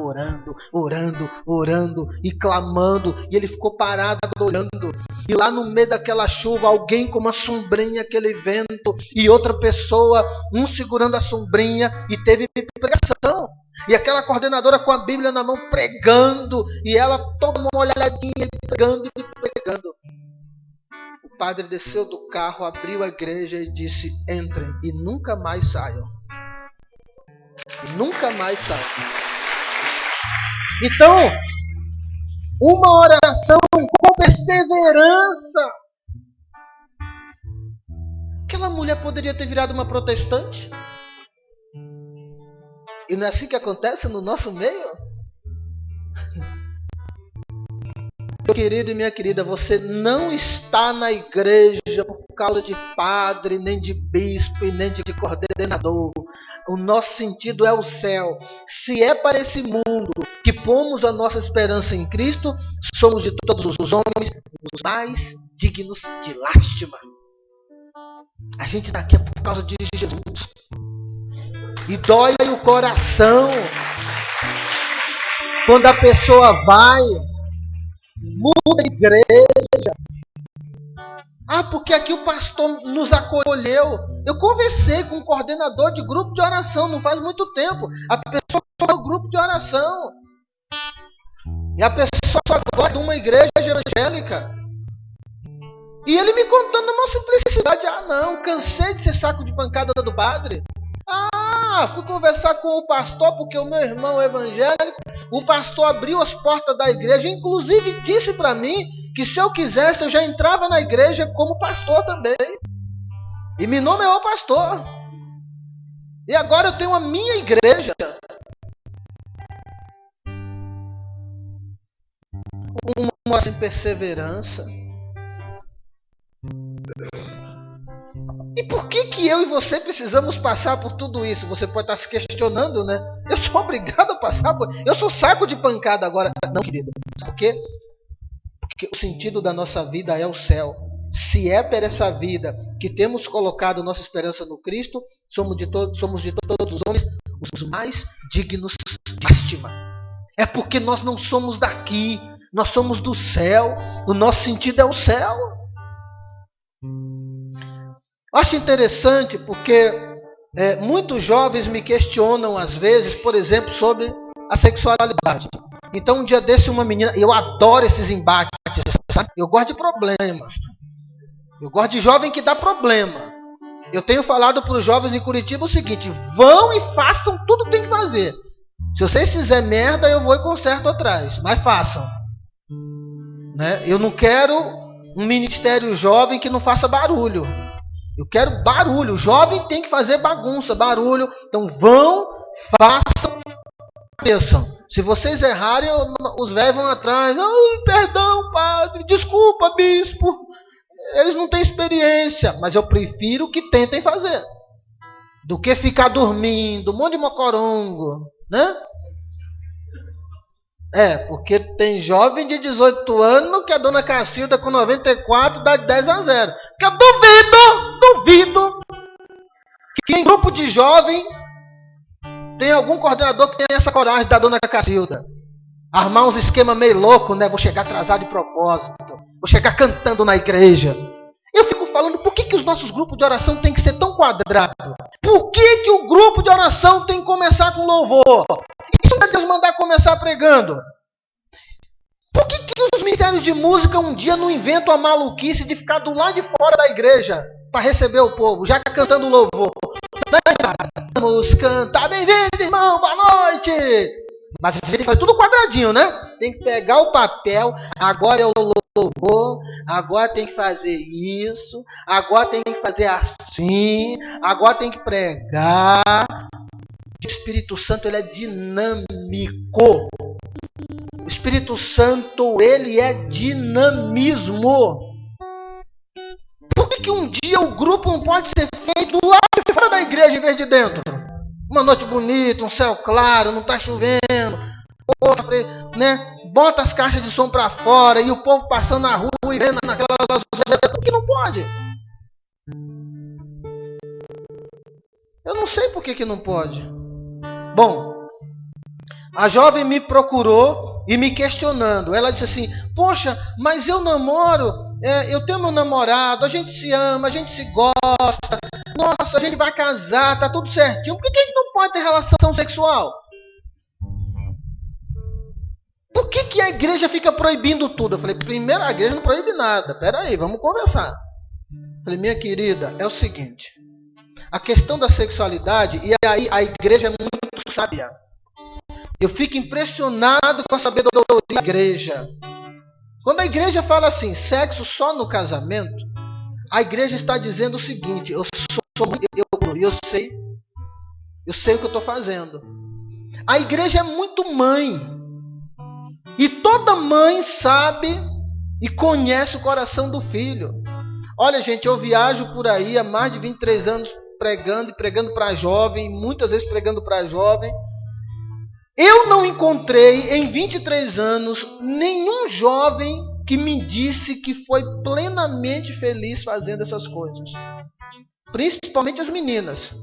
orando e clamando. E ele ficou parado olhando. E lá no meio daquela chuva, alguém com uma sombrinha, aquele vento, e outra pessoa, um segurando a sombrinha, e teve pregação. E aquela coordenadora com a Bíblia na mão pregando, e ela toda uma olhadinha pregando. O padre desceu do carro, abriu a igreja e disse, entrem e nunca mais saiam. Nunca mais saiam. Então, uma oração com perseverança. Aquela mulher poderia ter virado uma protestante. E não é assim que acontece no nosso meio? Meu querido e minha querida, você não está na igreja por causa de padre, nem de bispo, e nem de coordenador. O nosso sentido é o céu. Se é para esse mundo que pomos a nossa esperança em Cristo, somos de todos os homens os mais dignos de lástima. A gente está aqui por causa de Jesus. E dói o coração quando a pessoa vai, muda de igreja. Porque aqui o pastor nos acolheu. Eu conversei com um coordenador de grupo de oração não faz muito tempo. A pessoa foi ao grupo de oração. E a pessoa agora de uma igreja evangélica. E ele me contando uma simplicidade. Não, cansei de ser saco de pancada do padre. Fui conversar com o pastor, porque o meu irmão é evangélico, o pastor abriu as portas da igreja, inclusive disse para mim que se eu quisesse eu já entrava na igreja como pastor também. E me nomeou pastor. E agora eu tenho a minha igreja. Uma sem perseverança. E por que eu e você precisamos passar por tudo isso? Você pode estar se questionando, né? Eu sou obrigado a passar por... Eu sou saco de pancada agora. Não, querido. Por quê? Porque o sentido da nossa vida é o céu. Se é por essa vida que temos colocado nossa esperança no Cristo, somos de todos os homens os mais dignos de estima. É porque nós não somos daqui. Nós somos do céu. O nosso sentido é o céu. Acho interessante porque muitos jovens me questionam às vezes, por exemplo, sobre a sexualidade. Então um dia desse uma menina, eu adoro esses embates, sabe? Eu gosto de problema. Eu gosto de jovem que dá problema. Eu tenho falado para os jovens em Curitiba o seguinte: vão e façam tudo que tem que fazer. Se vocês fizerem merda, eu vou e conserto atrás. Mas façam. Né? Eu não quero um ministério jovem que não faça barulho. Eu quero barulho. O jovem tem que fazer bagunça, barulho. Então vão, façam, pensam. Se vocês errarem, os velhos vão atrás. Ai, perdão, padre. Desculpa, bispo. Eles não têm experiência. Mas eu prefiro que tentem fazer. Do que ficar dormindo, um monte de mocorongo. Né? Porque tem jovem de 18 anos que a dona Cacilda com 94 dá de 10-0. Porque eu duvido que em grupo de jovem tem algum coordenador que tenha essa coragem da dona Cacilda. Armar uns esquemas meio loucos, né? Vou chegar atrasado de propósito. Vou chegar cantando na igreja. Eu fico falando, por que os nossos grupos de oração tem que ser tão quadrados? Por que o grupo de oração tem que começar com louvor? E se Deus mandar começar pregando? Por que os ministérios de música um dia não inventam a maluquice de ficar do lado de fora da igreja para receber o povo, já cantando louvor? Vamos cantar, bem-vindo, irmão, boa noite! Mas você tem que fazer tudo quadradinho, né? Tem que pegar o papel, agora é o louvor, agora tem que fazer isso, agora tem que fazer assim, agora tem que pregar. O Espírito Santo, ele é dinâmico. O Espírito Santo, ele é dinamismo. Por que um dia o grupo não pode ser feito lá fora da igreja em vez de dentro? Uma noite bonita, um céu claro, não está chovendo. Né? Bota as caixas de som para fora e o povo passando na rua e vendo naquelas... Por que não pode? Eu não sei por que não pode. Bom, a jovem me procurou e me questionando. Ela disse assim: poxa, mas eu namoro, eu tenho meu namorado, a gente se ama, a gente se gosta, nossa, a gente vai casar, tá tudo certinho. Por que a gente não pode ter relação sexual? Por que a igreja fica proibindo tudo? Eu falei, primeiro, a igreja não proíbe nada. Peraí, vamos conversar. Eu falei, minha querida, é o seguinte. A questão da sexualidade, e aí a igreja é muito sábia. Eu fico impressionado com a sabedoria da igreja. Quando a igreja fala assim, sexo só no casamento, a igreja está dizendo o seguinte: eu sei o que eu estou fazendo. A igreja é muito mãe. E toda mãe sabe e conhece o coração do filho. Olha, gente, eu viajo por aí há mais de 23 anos pregando e pregando para jovem, muitas vezes pregando para jovem. Eu não encontrei em 23 anos nenhum jovem que me disse que foi plenamente feliz fazendo essas coisas. Principalmente as meninas.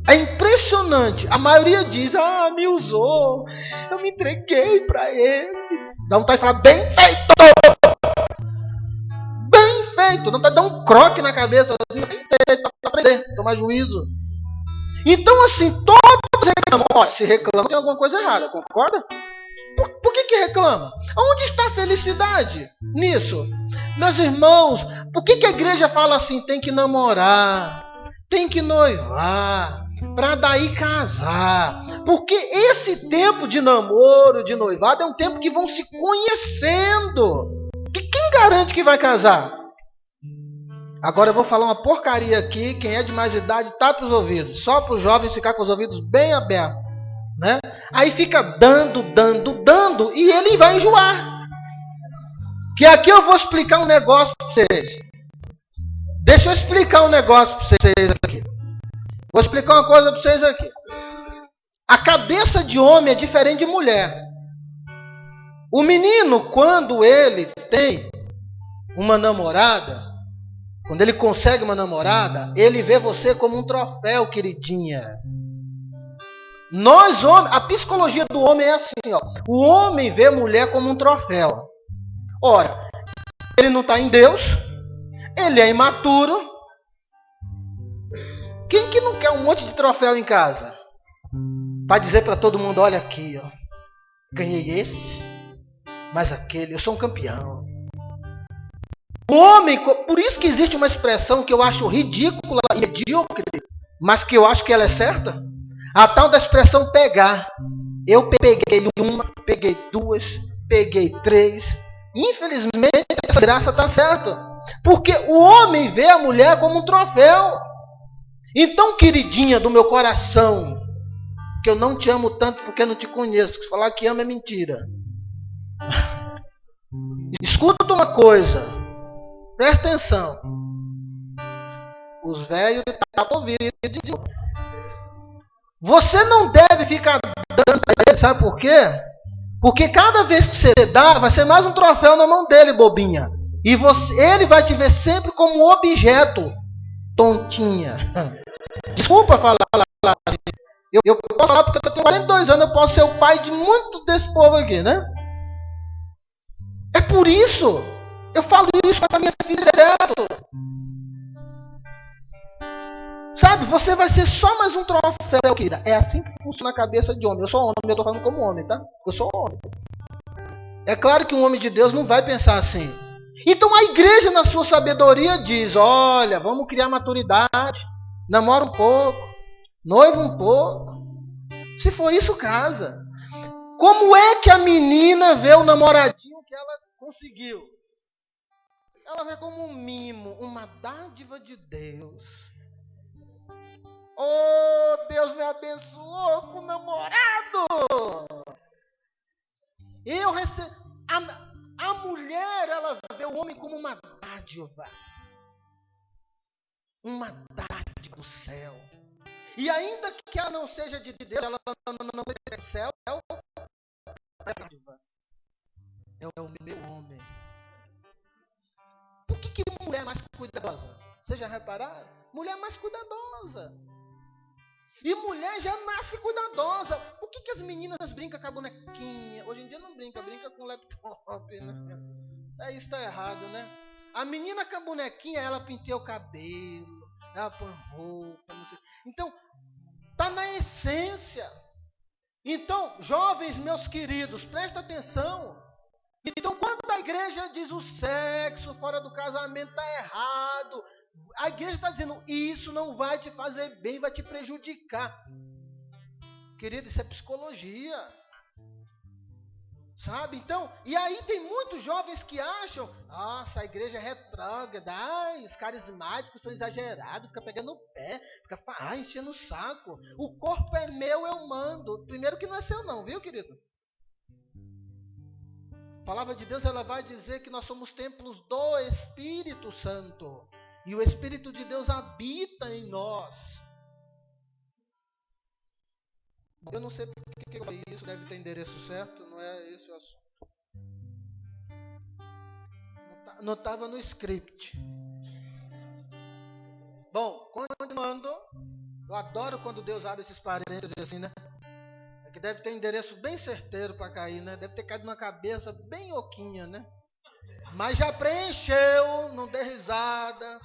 É impressionante. A maioria diz, me usou, eu me entreguei para ele. Dá vontade de falar, bem feito! Bem feito! Dá vontade de dar um croque na cabeça, assim, bem feito, para aprender, tomar juízo. Então, assim, todos reclamam. Olha, se reclamam, tem alguma coisa errada, concorda? Por que reclamam? Onde está a felicidade nisso? Meus irmãos, por que a igreja fala assim, tem que namorar, tem que noivar, para daí casar. Porque esse tempo de namoro, de noivado, é um tempo que vão se conhecendo. Quem garante que vai casar? Agora eu vou falar uma porcaria aqui. Quem é de mais idade, tapa os ouvidos. Só para os jovens ficar com os ouvidos bem abertos, né? Aí fica dando, e ele vai enjoar. Que aqui eu vou explicar um negócio para vocês. Deixa eu explicar um negócio para vocês aqui. Vou explicar uma coisa para vocês aqui. A cabeça de homem é diferente de mulher. O menino, quando ele tem uma namorada, quando ele consegue uma namorada, ele vê você como um troféu, queridinha. Nós, homens, a psicologia do homem é assim, ó. O homem vê a mulher como um troféu. Ora, ele não está em Deus, ele é imaturo. Quem que não quer um monte de troféu em casa? Para dizer para todo mundo, olha aqui, ó. Ganhei esse, mas aquele, eu sou um campeão. O homem, por isso que existe uma expressão que eu acho ridícula e medíocre, mas que eu acho que ela é certa. A tal da expressão pegar. Eu peguei uma, peguei duas, peguei três. Infelizmente, essa graça está certa. Porque o homem vê a mulher como um troféu. Então, queridinha do meu coração, que eu não te amo tanto porque não te conheço, que falar que ama é mentira. Escuta uma coisa, presta atenção. Os velhos tapam ouvido. Você não deve ficar dando, sabe por quê? Porque cada vez que você dá, vai ser mais um troféu na mão dele, bobinha. E ele vai te ver sempre como objeto, tontinha. Desculpa falar. Eu posso falar porque eu tenho 42 anos, eu posso ser o pai de muito desse povo aqui, né? É por isso. Eu falo isso para minha filha direto. Sabe, você vai ser só mais um troféu, querida. É assim que funciona a cabeça de homem. Eu sou homem, eu estou falando como homem, tá? Eu sou homem. É claro que um homem de Deus não vai pensar assim. Então a igreja, na sua sabedoria, diz, olha, vamos criar maturidade. Namora um pouco. Noiva um pouco. Se for isso, casa. Como é que a menina vê o namoradinho que ela conseguiu? Ela vê como um mimo, uma dádiva de Deus. Oh, Deus me abençoou com o namorado. Eu recebo. A mulher, ela vê o homem como uma dádiva. Uma dádiva do céu. E ainda que ela não seja de Deus, ela não é do céu, é o meu homem. Por que mulher é mais cuidadosa? Vocês já repararam? Mulher é mais cuidadosa. E mulher já nasce cuidadosa. Por que as meninas brincam com a bonequinha? Hoje em dia não brinca com laptop, né? Isso está errado, né? A menina com a bonequinha, ela penteia o cabelo, ela põe roupa, não sei. Então, está na essência. Então, jovens meus queridos, presta atenção. Então, quando a igreja diz o sexo fora do casamento está errado, a igreja está dizendo, isso não vai te fazer bem, vai te prejudicar. Querido, isso é psicologia. Sabe? Então, e aí tem muitos jovens que acham, nossa, a igreja é retrógrada, os carismáticos são exagerados, fica pegando no pé, fica enchendo o saco. O corpo é meu, eu mando. Primeiro que não é seu não, viu, querido? A palavra de Deus, ela vai dizer que nós somos templos do Espírito Santo. E o Espírito de Deus habita em nós. Eu não sei porque que eu falei isso, deve ter endereço certo, não é esse o assunto. Não estava no script. Bom, continuando, eu adoro quando Deus abre esses parênteses assim, né? É que deve ter um endereço bem certeiro para cair, né? Deve ter caído na cabeça bem oquinha, né? Mas já preencheu, não dê risada,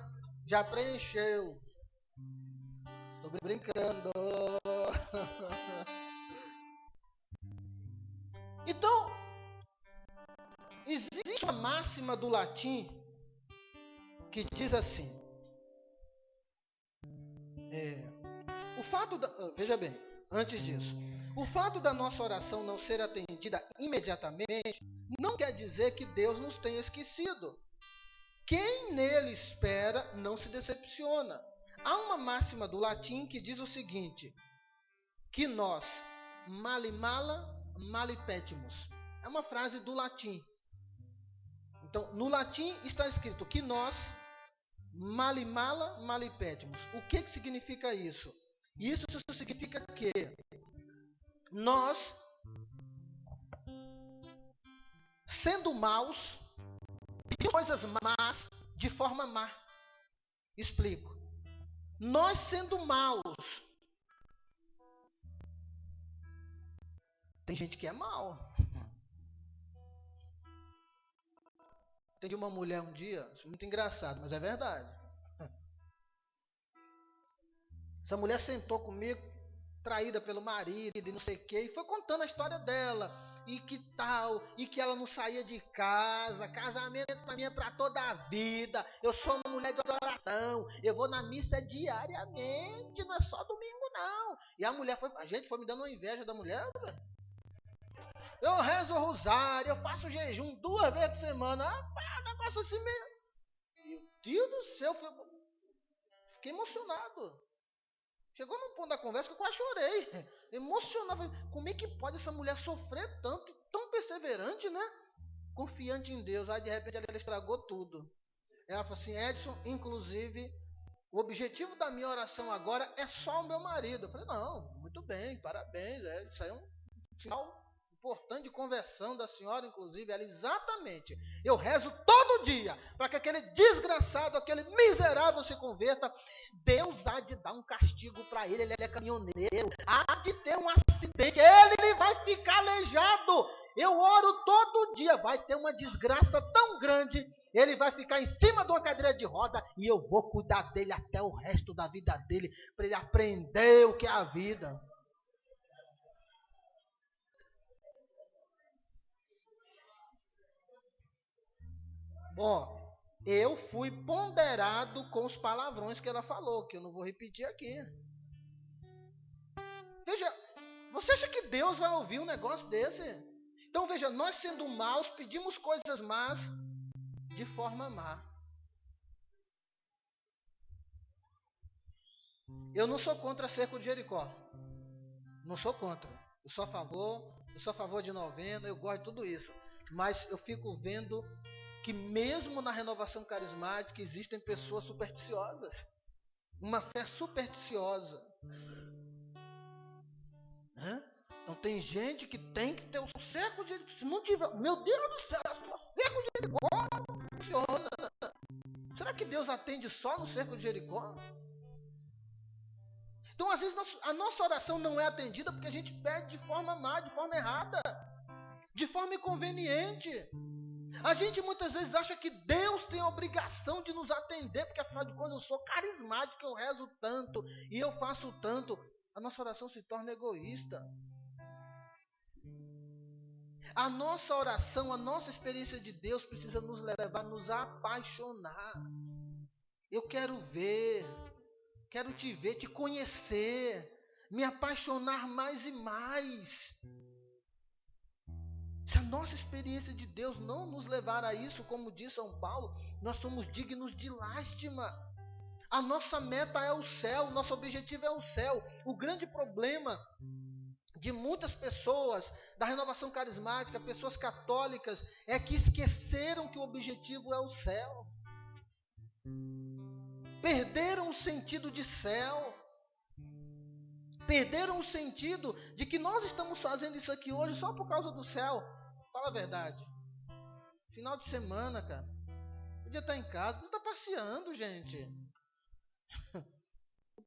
já preencheu. Tô brincando. Então, existe uma máxima do latim que diz assim: o Veja bem, antes disso, o fato da nossa oração não ser atendida imediatamente não quer dizer que Deus nos tenha esquecido. Quem nele espera não se decepciona. Há uma máxima do latim que diz o seguinte: que nós mali mala mali petimus. É uma frase do latim. Então, no latim está escrito que nós mali mala mali petimus. O que significa isso? Isso significa que nós, sendo maus, pedimos coisas más de forma má. Explico. Nós, sendo maus, tem gente que é mau. Atendi uma mulher um dia, isso é muito engraçado, mas é verdade. Essa mulher sentou comigo, traída pelo marido e não sei o que, e foi contando a história dela, e que tal, e que ela não saía de casa, casamento para mim é para toda a vida, eu sou uma mulher de oração, eu vou na missa diariamente, não é só domingo não. E a gente foi me dando uma inveja da mulher, eu rezo o rosário, eu faço jejum 2 vezes por semana, negócio assim mesmo. Meu Deus do céu, fiquei emocionado. Chegou num ponto da conversa que eu quase chorei. Emocionado. Como é que pode essa mulher sofrer tanto, tão perseverante, né? Confiante em Deus. Aí de repente ela estragou tudo. Ela falou assim: Edson, inclusive, o objetivo da minha oração agora é só o meu marido. Eu falei: não, muito bem, parabéns. Isso aí é um sinal importante de conversão da senhora, inclusive. Ela, exatamente. Eu rezo todo dia para que aquele desgraçado, aquele miserável se converta. Deus há de dar um castigo para ele. Ele é caminhoneiro. Há de ter um acidente. Ele vai ficar aleijado. Eu oro todo dia. Vai ter uma desgraça tão grande. Ele vai ficar em cima de uma cadeira de roda e eu vou cuidar dele até o resto da vida dele, para ele aprender o que é a vida. Bom, eu fui ponderado com os palavrões que ela falou, que eu não vou repetir aqui. Veja, você acha que Deus vai ouvir um negócio desse? Então veja, nós sendo maus, pedimos coisas más de forma má. Eu não sou contra cerco de Jericó. Não sou contra. Eu sou a favor de novena, eu gosto de tudo isso. Mas eu fico vendo que mesmo na renovação carismática existem pessoas supersticiosas. Uma fé supersticiosa. Então tem gente que tem que ter o cerco de Jericó. Se não tiver, meu Deus do céu, o cerco de Jericó não funciona. Será que Deus atende só no cerco de Jericó? Então, às vezes, a nossa oração não é atendida porque a gente pede de forma má, de forma errada, de forma inconveniente. A gente muitas vezes acha que Deus tem a obrigação de nos atender, porque afinal de contas eu sou carismático, eu rezo tanto e eu faço tanto. A nossa oração se torna egoísta. A nossa oração, a nossa experiência de Deus precisa nos levar a nos apaixonar. Eu quero ver, quero te ver, te conhecer, me apaixonar mais e mais. Se a nossa experiência de Deus não nos levar a isso, como diz São Paulo, nós somos dignos de lástima. A nossa meta é o céu, nosso objetivo é o céu. O grande problema de muitas pessoas da renovação carismática, pessoas católicas, é que esqueceram que o objetivo é o céu. Perderam o sentido de céu. Perderam o sentido de que nós estamos fazendo isso aqui hoje só por causa do céu. Fala a verdade. Final de semana, cara. Podia estar em casa, podia estar passeando, gente.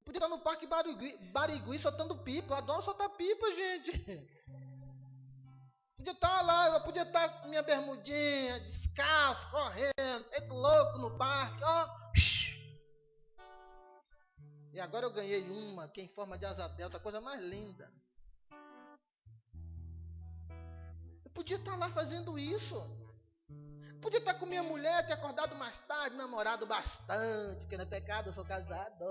Podia estar no Parque Barigui soltando pipa. Eu adoro soltar pipa, gente. Podia estar lá, eu podia estar com minha bermudinha, descalço, correndo, feito louco no parque. Ó. E agora eu ganhei uma que é em forma de asa delta, a coisa mais linda. Eu podia estar lá fazendo isso. Podia estar com minha mulher, ter acordado mais tarde, namorado bastante, porque não é pecado, eu sou casado.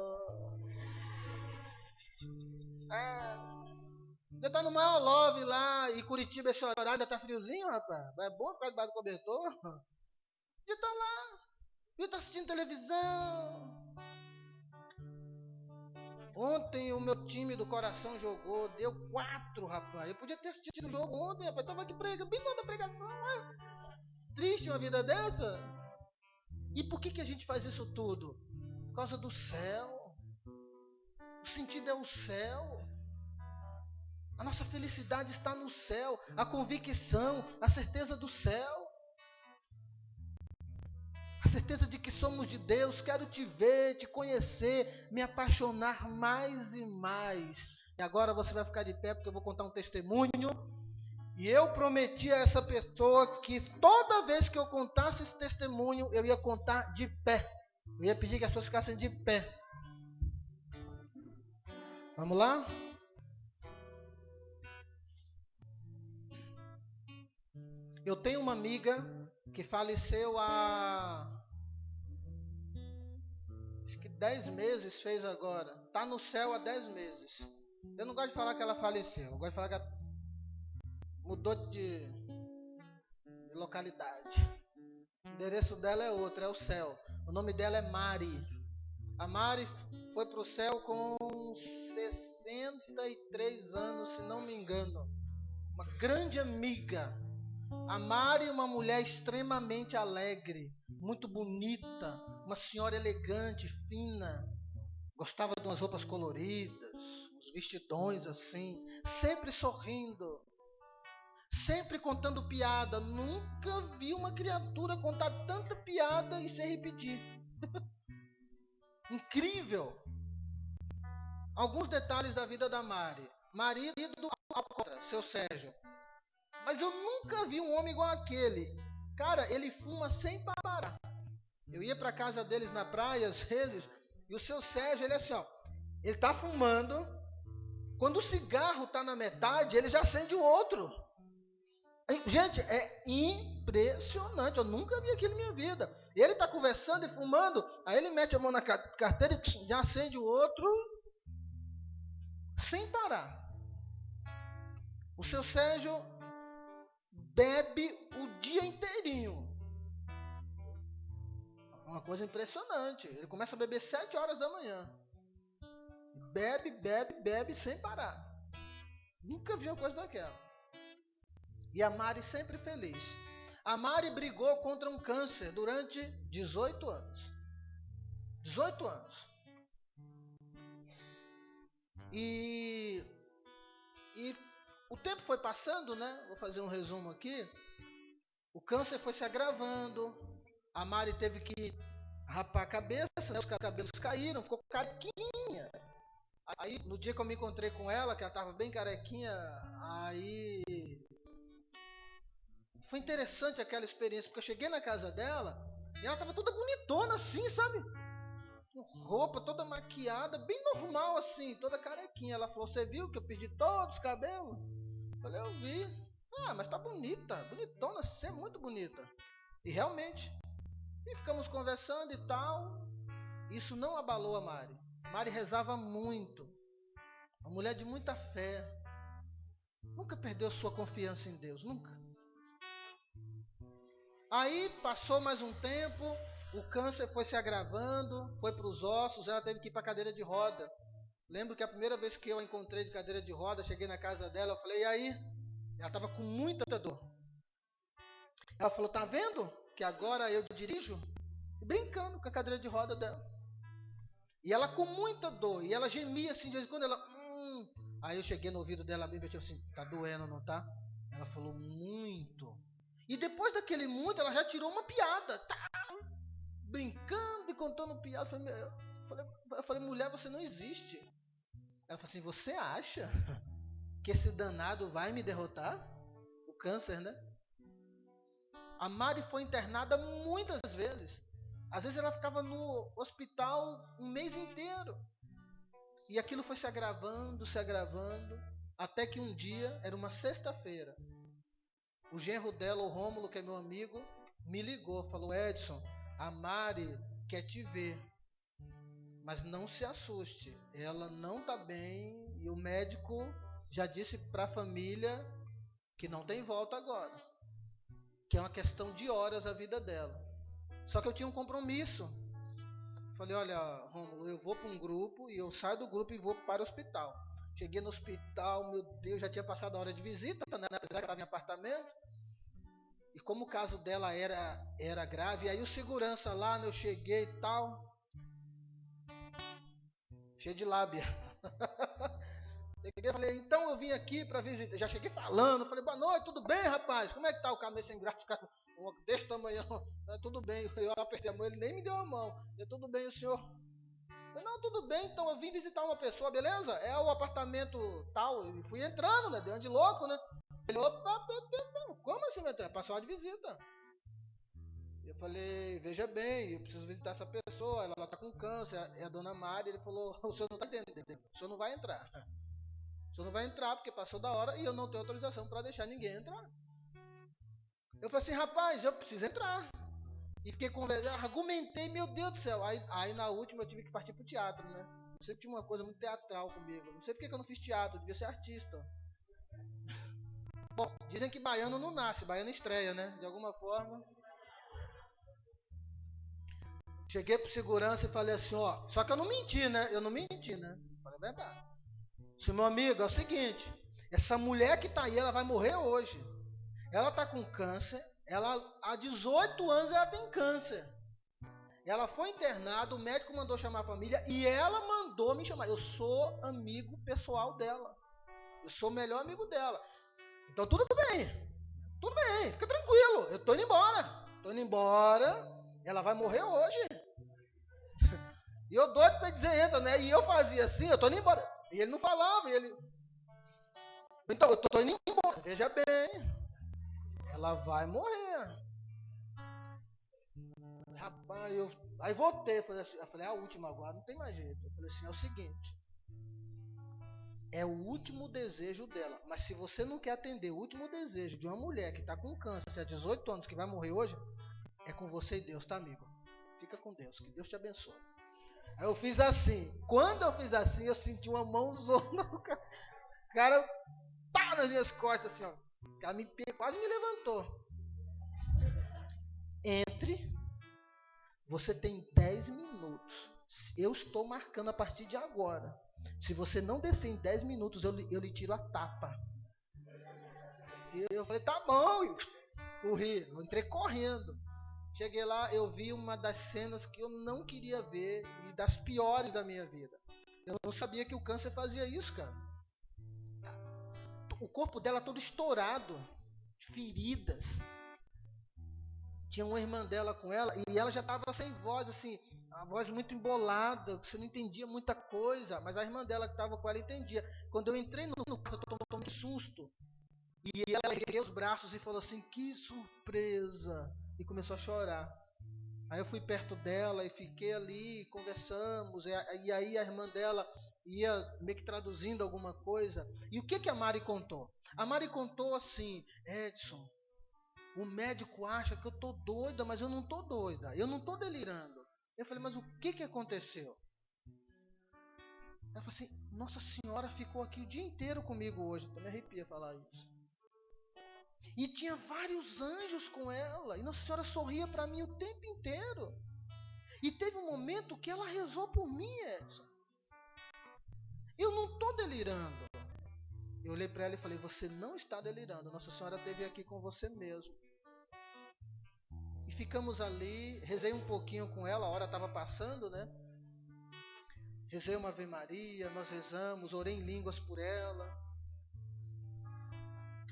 Ainda tá no maior love lá, e Curitiba esse horário ainda tá friozinho, rapaz. É bom ficar debaixo do cobertor. Já tá lá, já tá assistindo televisão. Ontem o meu time do coração jogou, deu 4, rapaz. Eu podia ter assistido o jogo ontem, rapaz. Tava aqui pregando, bem toda a pregação. Triste uma vida dessa. E por que a gente faz isso tudo? Por causa do céu. O sentido é o céu. A nossa felicidade está no céu. A convicção, a certeza do céu. A certeza de que somos de Deus. Quero te ver, te conhecer, me apaixonar mais e mais. E agora você vai ficar de pé porque eu vou contar um testemunho. E eu prometi a essa pessoa que toda vez que eu contasse esse testemunho, eu ia contar de pé. Eu ia pedir que as pessoas ficassem de pé. Vamos lá? Eu tenho uma amiga que faleceu há acho que 10 meses fez agora. Está no céu há 10 meses. Eu não gosto de falar que ela faleceu. Eu gosto de falar que ela mudou de localidade. O endereço dela é outro, é o céu. O nome dela é Mari. A Mari foi para o céu com 63 anos, se não me engano. Uma grande amiga. A Mari é uma mulher extremamente alegre, muito bonita, uma senhora elegante, fina. Gostava de umas roupas coloridas, uns vestidões assim, sempre sorrindo, sempre contando piada. Nunca vi uma criatura contar tanta piada e sem repetir. Incrível! Alguns detalhes da vida da Mari. Marido do seu Sérgio. Mas eu nunca vi um homem igual aquele. Cara, ele fuma sem parar. Eu ia pra casa deles na praia às vezes, e o seu Sérgio, ele é assim, ó. Ele tá fumando. Quando o cigarro tá na metade, ele já acende o outro. Gente, é impressionante. Eu nunca vi aquilo na minha vida. E ele tá conversando e fumando, aí ele mete a mão na carteira e já acende o outro sem parar. O seu Sérgio bebe o dia inteirinho. Uma coisa impressionante. Ele começa a beber 7 horas da manhã. Bebe, bebe, bebe sem parar. Nunca vi uma coisa daquela. E a Mari sempre feliz. A Mari brigou contra um câncer durante 18 anos. 18 anos. E o tempo foi passando, né? Vou fazer um resumo aqui. O câncer foi se agravando. A Mari teve que rapar a cabeça, né? Os cabelos caíram, ficou carequinha. Aí, no dia que eu me encontrei com ela, que ela estava bem carequinha, aí foi interessante aquela experiência, porque eu cheguei na casa dela e ela estava toda bonitona assim, sabe? Com roupa toda maquiada, bem normal assim, toda carequinha. Ela falou, você viu que eu perdi todos os cabelos? Eu falei, eu vi. Ah, mas tá bonita, bonitona, você é muito bonita. E realmente. E ficamos conversando e tal. Isso não abalou a Mari. Mari rezava muito. Uma mulher de muita fé. Nunca perdeu sua confiança em Deus, nunca. Aí passou mais um tempo, o câncer foi se agravando, foi para os ossos, ela teve que ir para a cadeira de roda. Lembro que a primeira vez que eu a encontrei de cadeira de roda, cheguei na casa dela, eu falei, e aí? Ela estava com muita dor. Ela falou, tá vendo que agora eu dirijo? Brincando com a cadeira de roda dela. E ela com muita dor, e ela gemia assim, de vez em quando ela... Aí eu cheguei no ouvido dela bem, eu tipo assim, tá doendo, não tá? Ela falou, muito. E depois daquele muito, ela já tirou uma piada. Tá brincando e contando piada. Eu falei, mulher, você não existe. Ela falou assim, você acha que esse danado vai me derrotar? O câncer, né? A Mari foi internada muitas vezes. Às vezes ela ficava no hospital um mês inteiro. E aquilo foi se agravando, até que um dia, era uma sexta-feira, o genro dela, o Rômulo, que é meu amigo, me ligou, falou, Edson, a Mari quer te ver, mas não se assuste, ela não está bem E o médico já disse para a família que não tem volta agora. Que é uma questão de horas a vida dela. Só que eu tinha um compromisso. Falei, olha, Rômulo, eu vou para um grupo e eu saio do grupo e vou para o hospital. Cheguei no hospital, meu Deus, já tinha passado a hora de visita, né? Apesar que estava em apartamento. E como o caso dela era grave, aí o segurança lá, né, eu cheguei e tal. Cheio de lábia. Falei, então eu vim aqui para visitar. Já cheguei falando, falei, boa noite, tudo bem, rapaz? Como é que tá o cabeça sem graça? Desse tamanho, tudo bem. Eu apertei a mão, ele nem me deu a mão. Eu, tudo bem, o senhor? Eu, não, tudo bem, então eu vim visitar uma pessoa, beleza? É o apartamento tal. E fui entrando, né? Deu de louco, né? Ele, opa, como assim vai entrar? Passou de visita. Eu falei, veja bem, eu preciso visitar essa pessoa, ela tá com câncer, é a dona Mari. Ele falou, o senhor não tá entendendo, o senhor não vai entrar. O senhor não vai entrar porque passou da hora e eu não tenho autorização para deixar ninguém entrar. Eu falei assim, rapaz, eu preciso entrar. E fiquei conversando, argumentei, meu Deus do céu. Aí na última eu tive que partir pro teatro, né? Eu sempre tinha uma coisa muito teatral comigo. Não sei porque que eu não fiz teatro, eu devia ser artista. Bom, dizem que baiano não nasce, baiano estreia, né? De alguma forma. Cheguei pro segurança e falei assim, ó. Só que eu não menti, né? Falei a verdade. Disse, meu amigo, é o seguinte. Essa mulher que tá aí, ela vai morrer hoje. Ela tá com câncer. Ela, há 18 anos ela tem câncer. Ela foi internada, o médico mandou chamar a família e ela mandou me chamar. Eu sou amigo pessoal dela. Eu sou o melhor amigo dela. Então tudo bem. Tudo bem, fica tranquilo. Eu tô indo embora. Ela vai morrer hoje. E eu doido pra dizer entra, né? E eu fazia assim, eu tô indo embora. E ele não falava, então, eu tô indo embora. Veja bem. Ela vai morrer. Rapaz, aí voltei, falei assim, eu falei, a última agora, não tem mais jeito. Eu falei assim, é o seguinte. É o último desejo dela. Mas se você não quer atender o último desejo de uma mulher que está com câncer há 18 anos, que vai morrer hoje, é com você e Deus, tá, amigo? Fica com Deus, que Deus te abençoe. Aí eu fiz assim. Quando eu fiz assim, eu senti uma mãozona. O cara tá nas minhas costas, assim, ó. O cara quase me levantou. Entre. Você tem 10 minutos. Eu estou marcando a partir de agora. Se você não descer em 10 minutos, eu lhe tiro a tapa. E eu falei, tá bom. Corri, eu entrei correndo. Cheguei lá, eu vi uma das cenas que eu não queria ver e das piores da minha vida. Eu não sabia que o câncer fazia isso, cara. O corpo dela todo estourado, feridas. Tinha uma irmã dela com ela e ela já estava sem voz, assim, a voz muito embolada, você não entendia muita coisa, mas a irmã dela que estava com ela entendia. Quando eu entrei no quarto, eu tomei susto. E ela ergueu os braços e falou assim, que surpresa! E começou a chorar. Aí eu fui perto dela e fiquei ali, conversamos, e aí a irmã dela ia meio que traduzindo alguma coisa. E o que a Mari contou? A Mari contou assim, Edson, o médico acha que eu tô doida, mas eu não tô doida. Eu não tô delirando. Eu falei, mas o que aconteceu? Ela falou assim, Nossa Senhora ficou aqui o dia inteiro comigo hoje. Eu me arrepia falar isso. E tinha vários anjos com ela. E Nossa Senhora sorria para mim o tempo inteiro. E teve um momento que ela rezou por mim, Edson. Eu não tô delirando. Eu olhei para ela e falei, você não está delirando. Nossa Senhora esteve aqui com você mesmo. E ficamos ali, rezei um pouquinho com ela, a hora estava passando, né? Rezei uma Ave Maria, nós rezamos, orei em línguas por ela.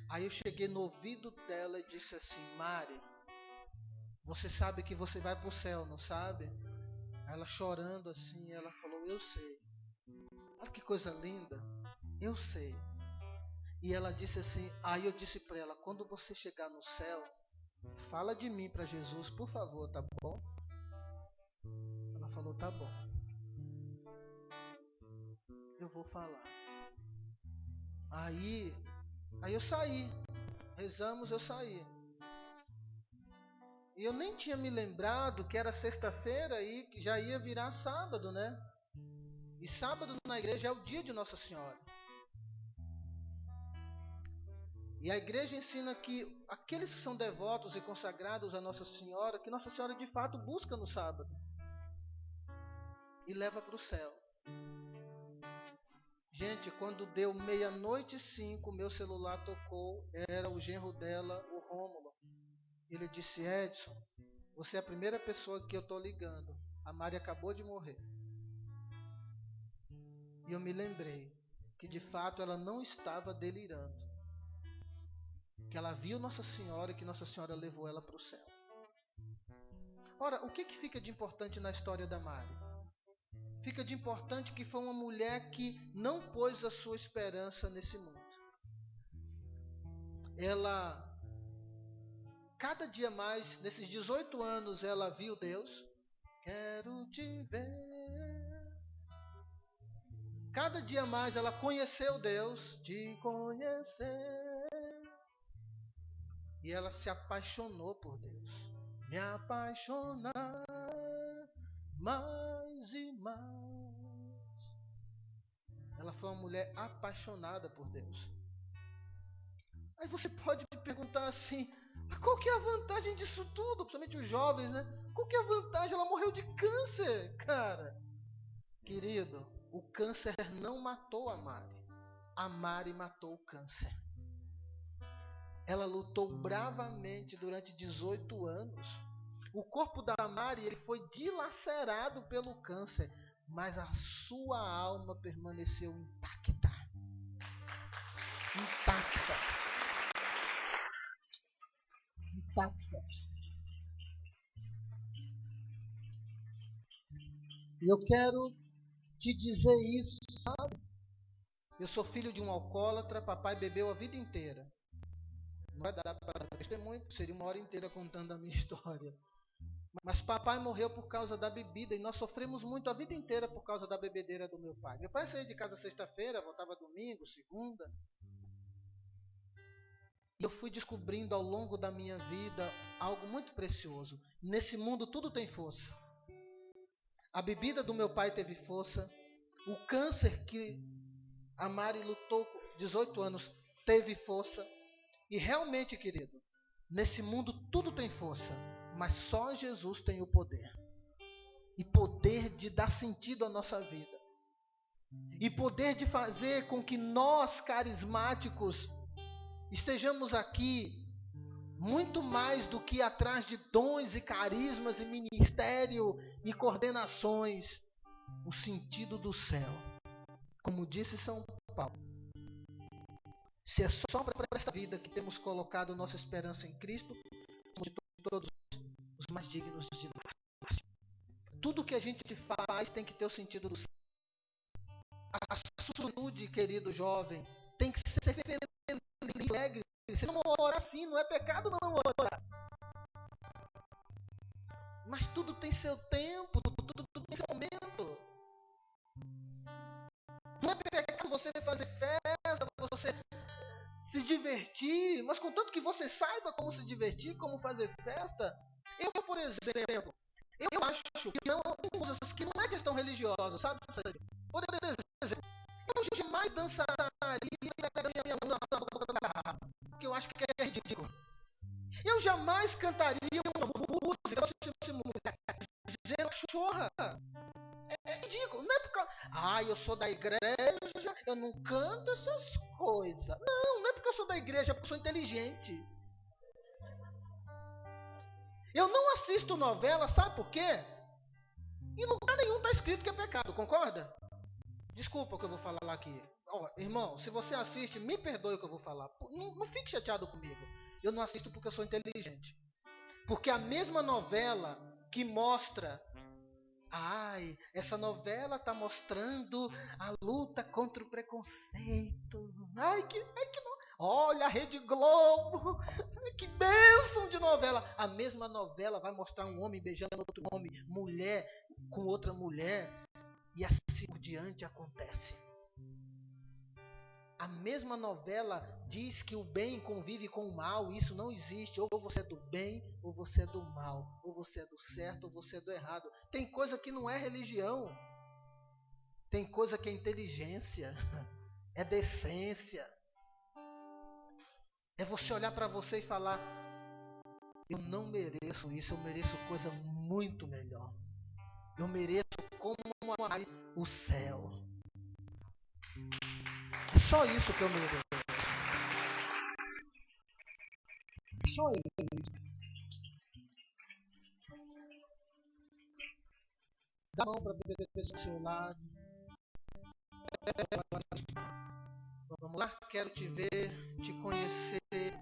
Aí eu cheguei no ouvido dela e disse assim, Mari, você sabe que você vai para o céu, não sabe? Ela chorando assim, ela falou, eu sei. Olha que coisa linda, eu sei. E ela disse assim, aí eu disse para ela, quando você chegar no céu, fala de mim para Jesus, por favor, tá bom? Ela falou, tá bom. Eu vou falar. Aí eu saí. Rezamos, eu saí. E eu nem tinha me lembrado que era sexta-feira e já ia virar sábado, né? E sábado na igreja é o dia de Nossa Senhora. E a igreja ensina que aqueles que são devotos e consagrados a Nossa Senhora, que Nossa Senhora de fato busca no sábado e leva para o céu. Gente, quando deu 00:05, meu celular tocou, era o genro dela, o Rômulo. Ele disse: Edson, você é a primeira pessoa que eu estou ligando. A Mari acabou de morrer. E eu me lembrei que de fato ela não estava delirando. Que ela viu Nossa Senhora e que Nossa Senhora levou ela para o céu. Ora, o que fica de importante na história da Mari? Fica de importante que foi uma mulher que não pôs a sua esperança nesse mundo. Ela, cada dia mais, nesses 18 anos, ela viu Deus. Quero te ver. Cada dia mais ela conheceu Deus. Te conhecer. E ela se apaixonou por Deus. Me apaixonar mais e mais. Ela foi uma mulher apaixonada por Deus. Aí você pode me perguntar assim: qual que é a vantagem disso tudo? Principalmente os jovens, né? Qual que é a vantagem? Ela morreu de câncer, cara. Querido, o câncer não matou a Mari. A Mari matou o câncer. Ela lutou bravamente durante 18 anos. O corpo da Mari ele foi dilacerado pelo câncer, mas a sua alma permaneceu intacta. Intacta. Intacta. E eu quero te dizer isso, sabe? Eu sou filho de um alcoólatra, papai bebeu a vida inteira. Não vai dar para testemunho, seria uma hora inteira contando a minha história. Mas papai morreu por causa da bebida e nós sofremos muito a vida inteira por causa da bebedeira do meu pai. Meu pai saía de casa sexta-feira, voltava domingo, segunda. E eu fui descobrindo ao longo da minha vida algo muito precioso. Nesse mundo tudo tem força. A bebida do meu pai teve força. O câncer que a Mari lutou com 18 anos teve força. E realmente, querido, nesse mundo tudo tem força, mas só Jesus tem o poder. E poder de dar sentido à nossa vida. E poder de fazer com que nós, carismáticos, estejamos aqui muito mais do que atrás de dons e carismas e ministério e coordenações. O sentido do céu. Como disse São Paulo. Se é só para esta vida que temos colocado nossa esperança em Cristo, somos de todos os mais dignos de nós. Tudo que a gente faz tem que ter o sentido do céu. A sua saúde, querido jovem, tem que ser feliz, alegre. Se não orar assim, não é pecado não orar. Mas tudo tem seu tempo, tudo tem seu momento. Não é pecado você fazer festa, você se divertir, mas contanto que você saiba como se divertir, como fazer festa. Eu, por exemplo, eu acho que não tem coisas que não é questão religiosa, sabe? Por exemplo, eu jamais dançaria a minha mão na boca da garrafa, porque eu acho que é ridículo. Eu jamais cantaria uma música se fosse mulher dizendo chorra. É ridículo. Não é por causa... eu sou da igreja, eu não canto essas coisas. Não é porque eu sou da igreja, é porque eu sou inteligente. Eu não assisto novela, sabe por quê? Em lugar nenhum está escrito que é pecado, concorda? Desculpa o que eu vou falar aqui. Irmão, se você assiste, me perdoe o que eu vou falar. Não fique chateado comigo. Eu não assisto porque eu sou inteligente. Porque a mesma novela que mostra... essa novela está mostrando a luta contra o preconceito. Olha a Rede Globo. Que bênção de novela. A mesma novela vai mostrar um homem beijando outro homem, mulher com outra mulher. E assim por diante acontece. A mesma novela diz que o bem convive com o mal. Isso não existe. Ou você é do bem, ou você é do mal. Ou você é do certo, ou você é do errado. Tem coisa que não é religião. Tem coisa que é inteligência. É decência. É você olhar para você e falar: eu não mereço isso, eu mereço coisa muito melhor. Eu mereço como o céu. É só isso que eu mereço. Só isso. Dá a mão para a pessoa do seu lado. Vamos lá? Quero te ver, te conhecer,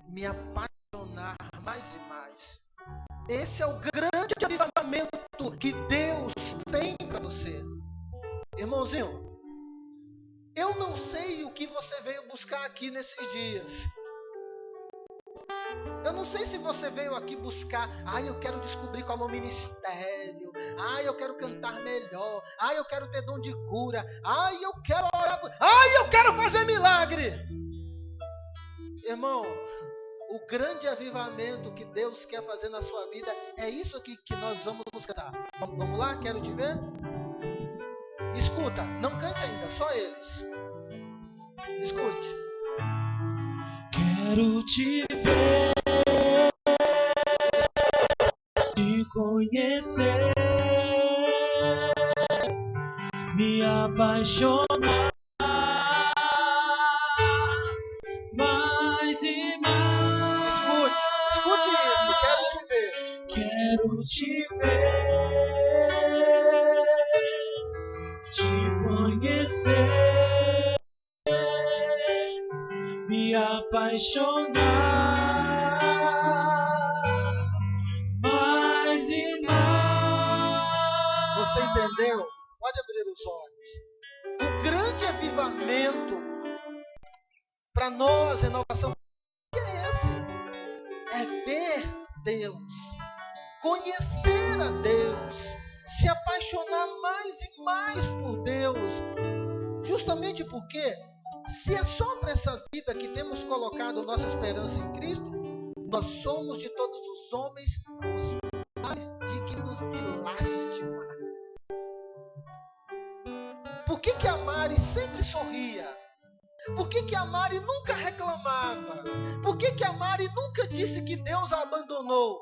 me apaixonar mais e mais. Esse é o grande avivamento que Deus tem para você. Irmãozinho, eu não sei o que você veio buscar aqui nesses dias. Eu não sei se você veio aqui buscar: eu quero descobrir qual é o meu ministério, eu quero cantar melhor, eu quero ter dom de cura, eu quero orar, eu quero fazer milagre. Irmão, o grande avivamento que Deus quer fazer na sua vida é isso aqui que nós vamos cantar. Vamos lá? Quero te ver? Escuta, não cante ainda, só eles. Escute. Quero te ver, te conhecer, me apaixonar mais e mais. Escute isso, quero te ver. Quero te ver, te conhecer, me apaixonar mais e mais. Você entendeu? Pode abrir os olhos. O grande avivamento para nós, renovação, é esse. É ver Deus, conhecer a Deus, se apaixonar mais e mais por Deus. Justamente porque, se é só para essa vida que temos colocado nossa esperança em Cristo, nós somos de todos os homens os mais dignos de lástima. Por que a Mari sempre sorria? Por que a Mari nunca reclamava? Por que a Mari nunca disse que Deus a abandonou?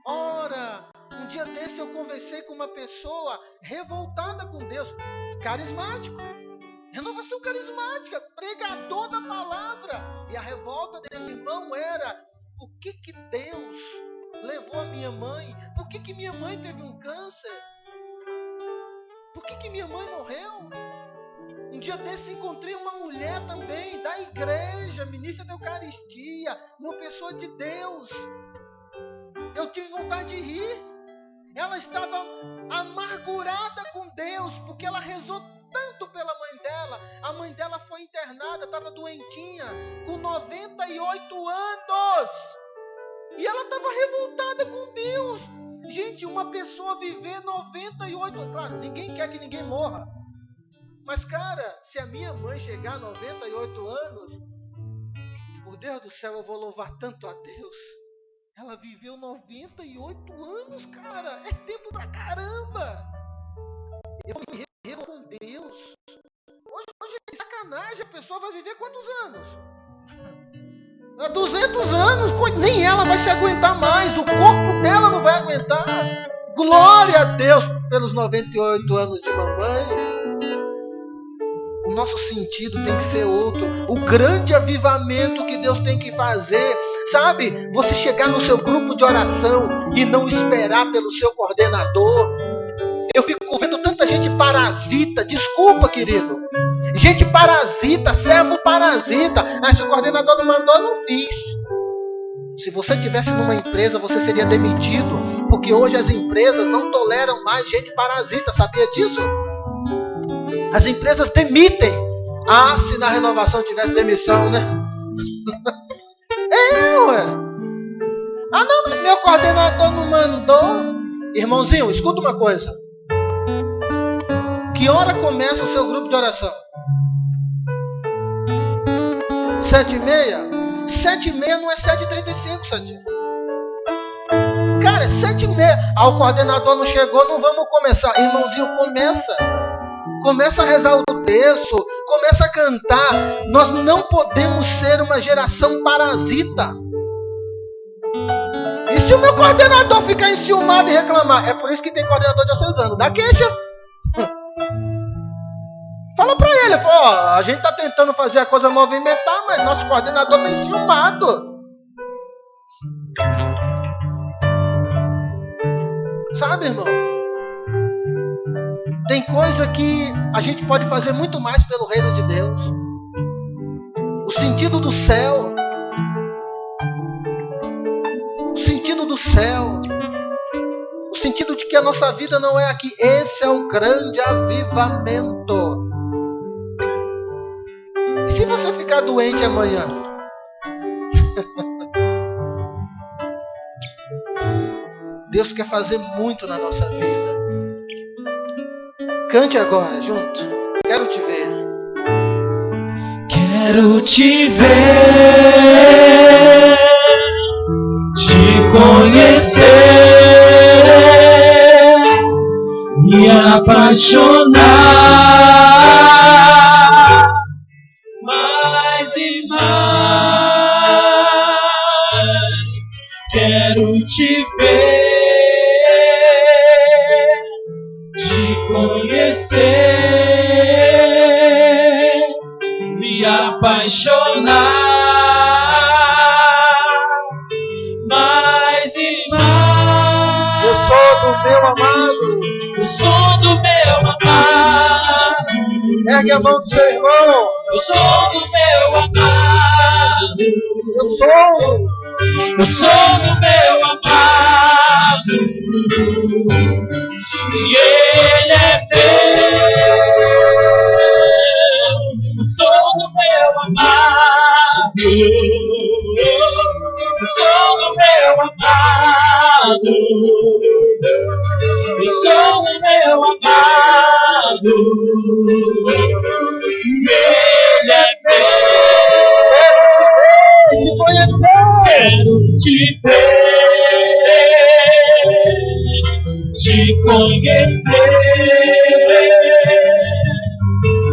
Ora, um dia desse eu conversei com uma pessoa revoltada com Deus, carismático, renovação carismática, pregador da palavra. E a revolta desse irmão era: por que Deus levou a minha mãe? Por que minha mãe teve um câncer? Por que minha mãe morreu? Um dia desse encontrei uma mulher também da igreja, ministra da Eucaristia, uma pessoa de Deus. Eu tive vontade de rir. Ela estava amargurada com Deus porque ela rezou tanto pela mãe dela. A mãe dela foi internada, estava doentinha, com 98 anos. E ela estava revoltada com Deus. Gente, uma pessoa viver 98 anos, claro, ninguém quer que ninguém morra. Mas, cara, se a minha mãe chegar a 98 anos, por Deus do céu, eu vou louvar tanto a Deus. Ela viveu 98 anos, cara. É tempo pra caramba. Eu vou me rever com Deus. Hoje é sacanagem. A pessoa vai viver quantos anos? 200 anos. Nem ela vai se aguentar mais. O corpo dela não vai aguentar. Glória a Deus pelos 98 anos de mamãe. O nosso sentido tem que ser outro. O grande avivamento que Deus tem que fazer, sabe? Você chegar no seu grupo de oração e não esperar pelo seu coordenador. Eu fico vendo tanta gente parasita. Desculpa, querido. Gente parasita, servo parasita. Se o coordenador não mandou, eu não fiz. Se você estivesse numa empresa, você seria demitido. Porque hoje as empresas não toleram mais gente parasita. Sabia disso? As empresas demitem. Se na renovação tivesse demissão, né? Ué. Não, mas meu coordenador não mandou. Irmãozinho, escuta uma coisa. Que hora começa o seu grupo de oração? 7h30? 7h30 não é 7h35, Santinho. Cara, é 7h30. O coordenador não chegou, não vamos começar. Irmãozinho, começa. começa a rezar o terço, começa a cantar. Nós não podemos ser uma geração parasita. E se o meu coordenador ficar enciumado e reclamar? É por isso que tem coordenador de 6 anos. Dá queixa. Fala pra ele, fala, a gente tá tentando fazer a coisa movimentar, mas nosso coordenador tá enciumado. Sabe, irmão? Tem coisa que a gente pode fazer muito mais pelo reino de Deus. O sentido do céu. O sentido do céu. O sentido de que a nossa vida não é aqui. Esse é o grande avivamento. E se você ficar doente amanhã? Deus quer fazer muito na nossa vida. Cante agora, junto. Quero te ver. Quero te ver, te conhecer, me apaixonar mais e mais. Quero te ver, te conhecer, me apaixonar mais e mais. Eu sou do meu amado. Eu sou do meu amado. Ergue a mão do seu irmão. Eu sou do meu amado. Eu sou do meu amado. E ele é meu. Eu sou do meu amado. Eu sou do meu amado. Eu sou do meu amado. Ele é meu. Quero te ver, te conhecer,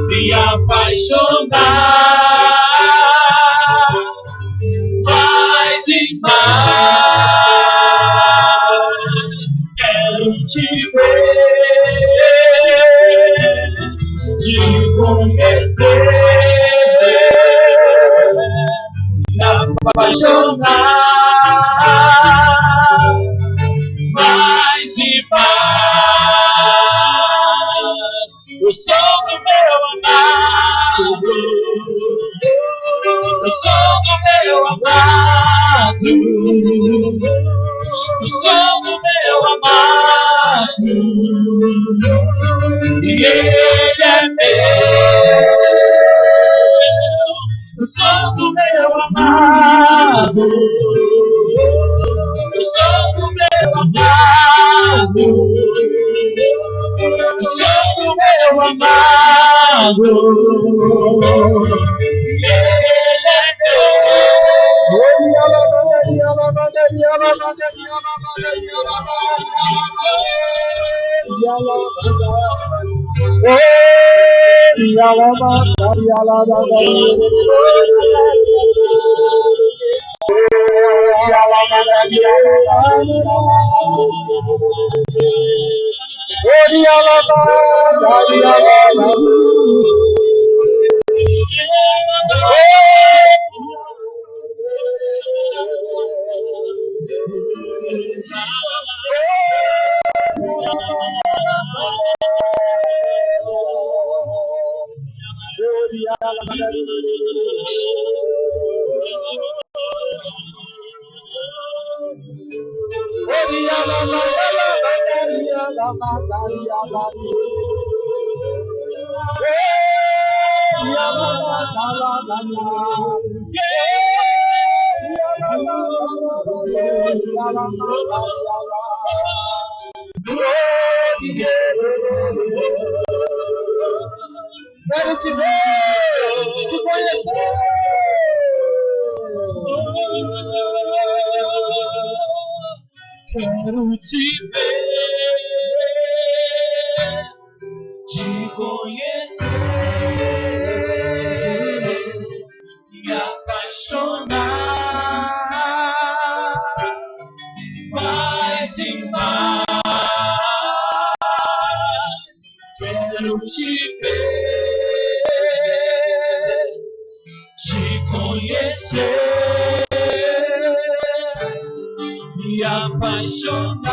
me apaixonar mais e mais. Quero te ver, te conhecer, me apaixonar mais e mais. Eu sou do meu amado. Eu sou do meu amado. Eu sou do meu amado. E ele é meu. Eu sou do meu amado. Eu sou do meu amado. Eu sou do meu amado. Ele é Quero te ver, te conhecer. Quero te ver, te conhecer. te ver, te conhecer, me apaixonar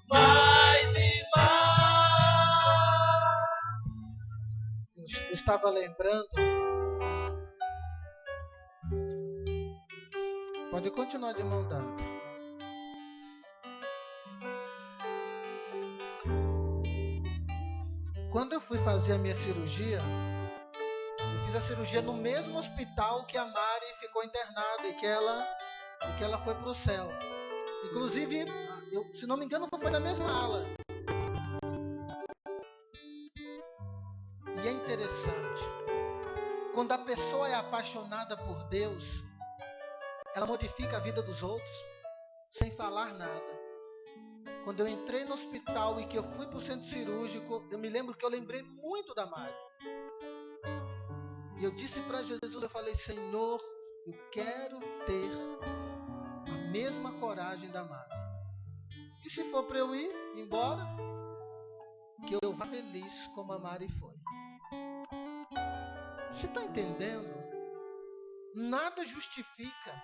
mais e mais. Eu estava lembrando. Pode continuar de mão dada. Quando eu fui fazer a minha cirurgia, eu fiz a cirurgia no mesmo hospital que a Mari ficou internada e que ela foi para o céu. Inclusive, se não me engano, foi na mesma ala. E é interessante. Quando a pessoa é apaixonada por Deus, ela modifica a vida dos outros sem falar nada. Quando eu entrei no hospital e que eu fui para o centro cirúrgico, eu me lembro que eu lembrei muito da Mari. E eu disse para Jesus, eu falei, Senhor, eu quero ter a mesma coragem da Mari. E se for para eu ir embora, que eu vá feliz como a Mari foi. Você está entendendo? Nada justifica.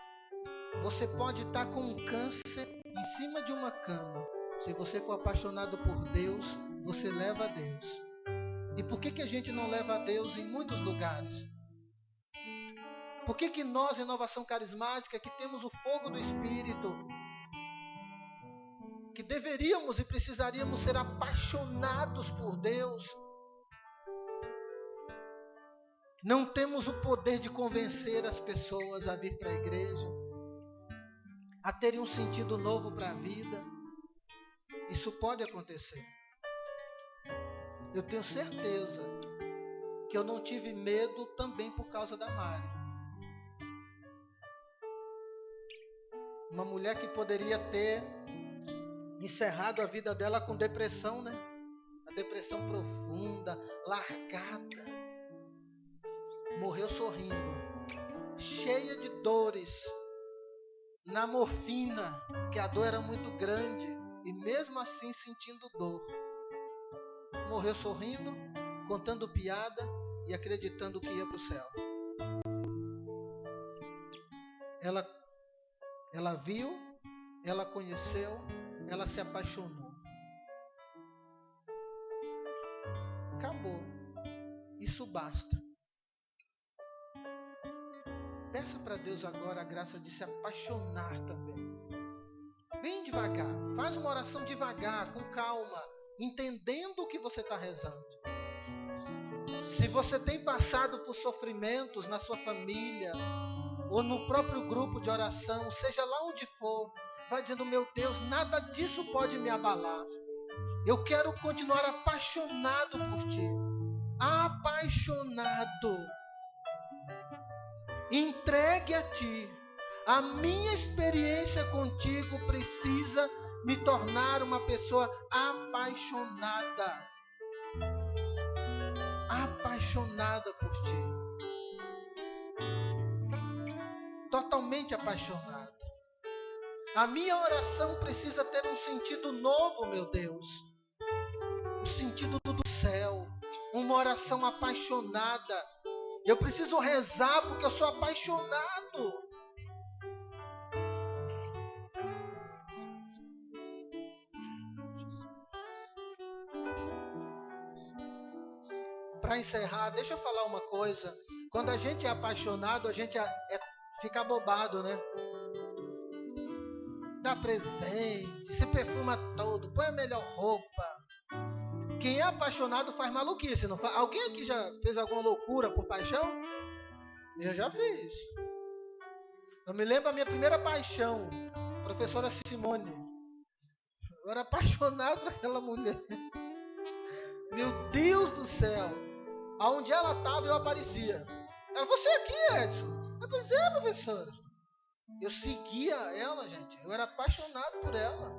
Você pode estar com um câncer em cima de uma cama. Se você for apaixonado por Deus, você leva a Deus. E por que a gente não leva a Deus em muitos lugares? Por que nós, Renovação Carismática, que temos o fogo do Espírito, que deveríamos e precisaríamos ser apaixonados por Deus, não temos o poder de convencer as pessoas a vir para a igreja, a terem um sentido novo para a vida? Isso pode acontecer. Eu tenho certeza que eu não tive medo também por causa da Mari. Uma mulher que poderia ter encerrado a vida dela com depressão, né? A depressão profunda, largada. Morreu sorrindo, cheia de dores, na morfina, que a dor era muito grande, e mesmo assim sentindo dor. Morreu sorrindo, contando piada e acreditando que ia para o céu. Ela viu, ela conheceu, ela se apaixonou. Acabou. Isso basta. Peça para Deus agora a graça de se apaixonar também. Bem devagar. Faz uma oração devagar, com calma, entendendo o que você está rezando. Se você tem passado por sofrimentos na sua família, ou no próprio grupo de oração, seja lá onde for, vai dizendo, meu Deus, nada disso pode me abalar. Eu quero continuar apaixonado por Ti. Apaixonado. Entregue a Ti. A minha experiência contigo precisa me tornar uma pessoa apaixonada. Apaixonada por Ti. Totalmente apaixonada. A minha oração precisa ter um sentido novo, meu Deus. Um sentido do céu. Uma oração apaixonada. Eu preciso rezar porque eu sou apaixonado. Para encerrar, deixa eu falar uma coisa. Quando a gente é apaixonado, a gente fica abobado, né? Dá presente, se perfuma todo, põe a melhor roupa. Quem é apaixonado faz maluquice, não faz? Alguém aqui já fez alguma loucura por paixão? Eu já fiz. Eu me lembro da minha primeira paixão, professora Simone. Eu era apaixonado por aquela mulher. Meu Deus do céu. Aonde ela estava, eu aparecia. Ela, você aqui, Edson? Eu pensei, professora. Eu seguia ela, gente. Eu era apaixonado por ela.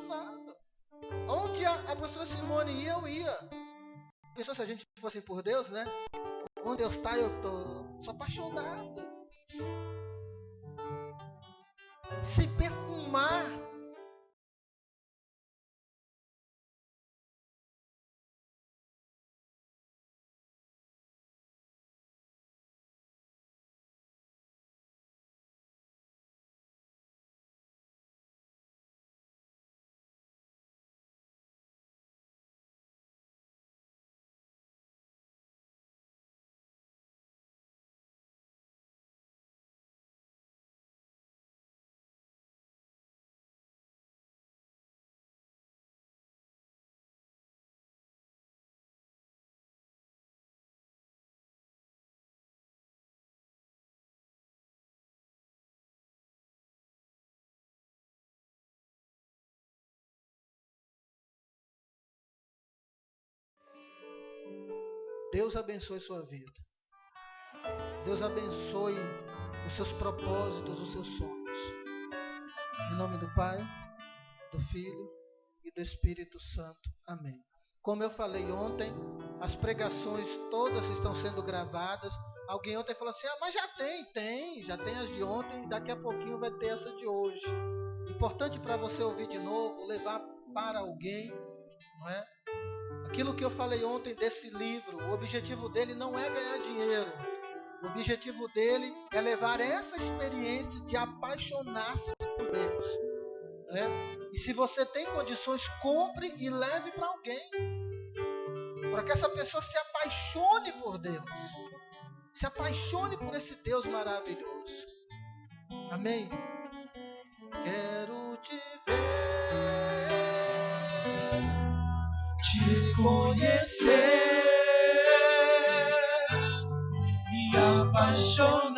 Nada. Onde a professora Simone ia, eu ia. Pensou se a gente fosse por Deus, né? Onde Deus está, eu tô. Sou apaixonado. Se perfumar Deus abençoe sua vida. Deus abençoe os seus propósitos, os seus sonhos. Em nome do Pai, do Filho e do Espírito Santo. Amém. Como eu falei ontem, as pregações todas estão sendo gravadas. Alguém ontem falou assim, mas já tem as de ontem, daqui a pouquinho vai ter essa de hoje. Importante para você ouvir de novo, levar para alguém, não é? Aquilo que eu falei ontem desse livro, o objetivo dele não é ganhar dinheiro. O objetivo dele é levar essa experiência de apaixonar-se por Deus, né? E se você tem condições, compre e leve para alguém, para que essa pessoa se apaixone por Deus, se apaixone por esse Deus maravilhoso. Amém? Quero te ver, te conhecer, me apaixonar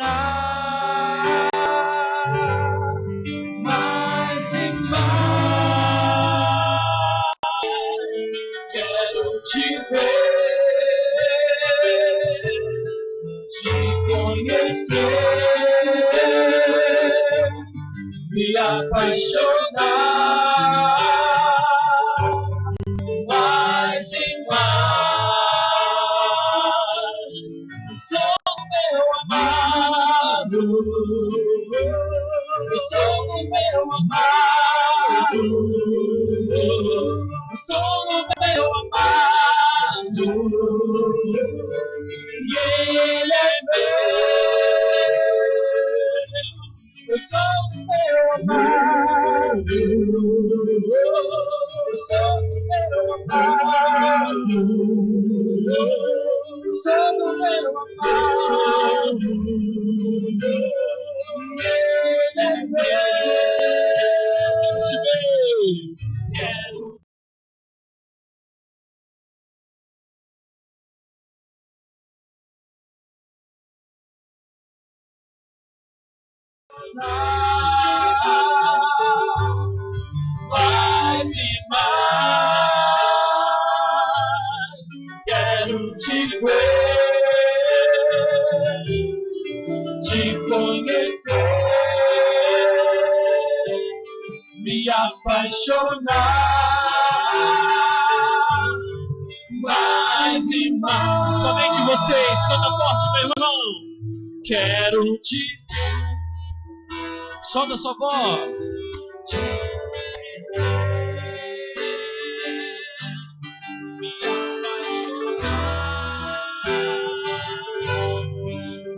mais e mais. Quero te ver, te conhecer, me apaixonar mais e mais. Sou meu amado, eu sou o meu amado, eu sou o meu amado, e ele é meu. Eu sou o meu amado, eu sou o meu amado, eu sou o meu amado, e ele é meu. Te vejo. Quero mais e mais. Quero te ver, te conhecer, me apaixonar mais e mais. Somente vocês, canta forte, meu irmão. Quero te solta sua voz. Me apaixonar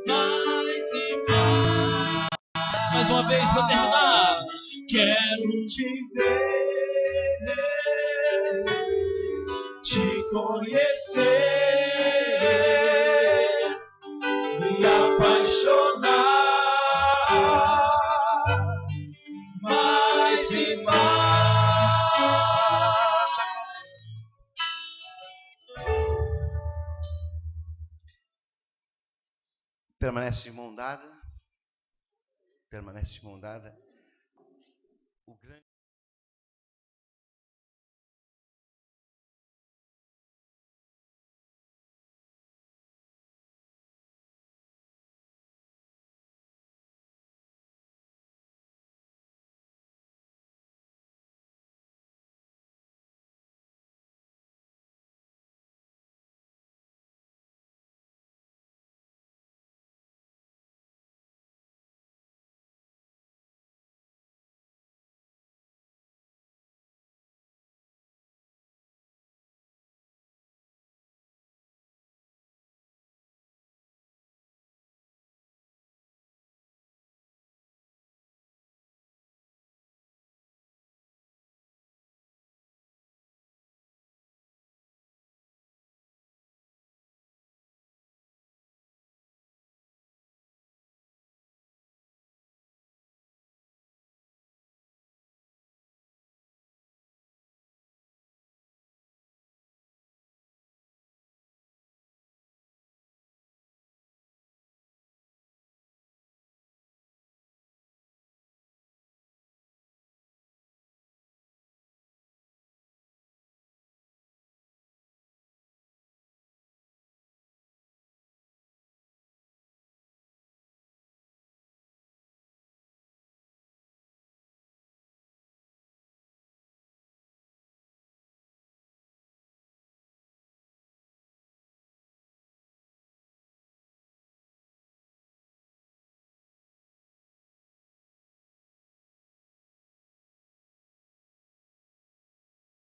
mais e mais. Mais uma vez para terminar. Quero te ver, te conhecer, me apaixonar mais e mais. Permanece de mão dada. Permanece de mão dada. O grande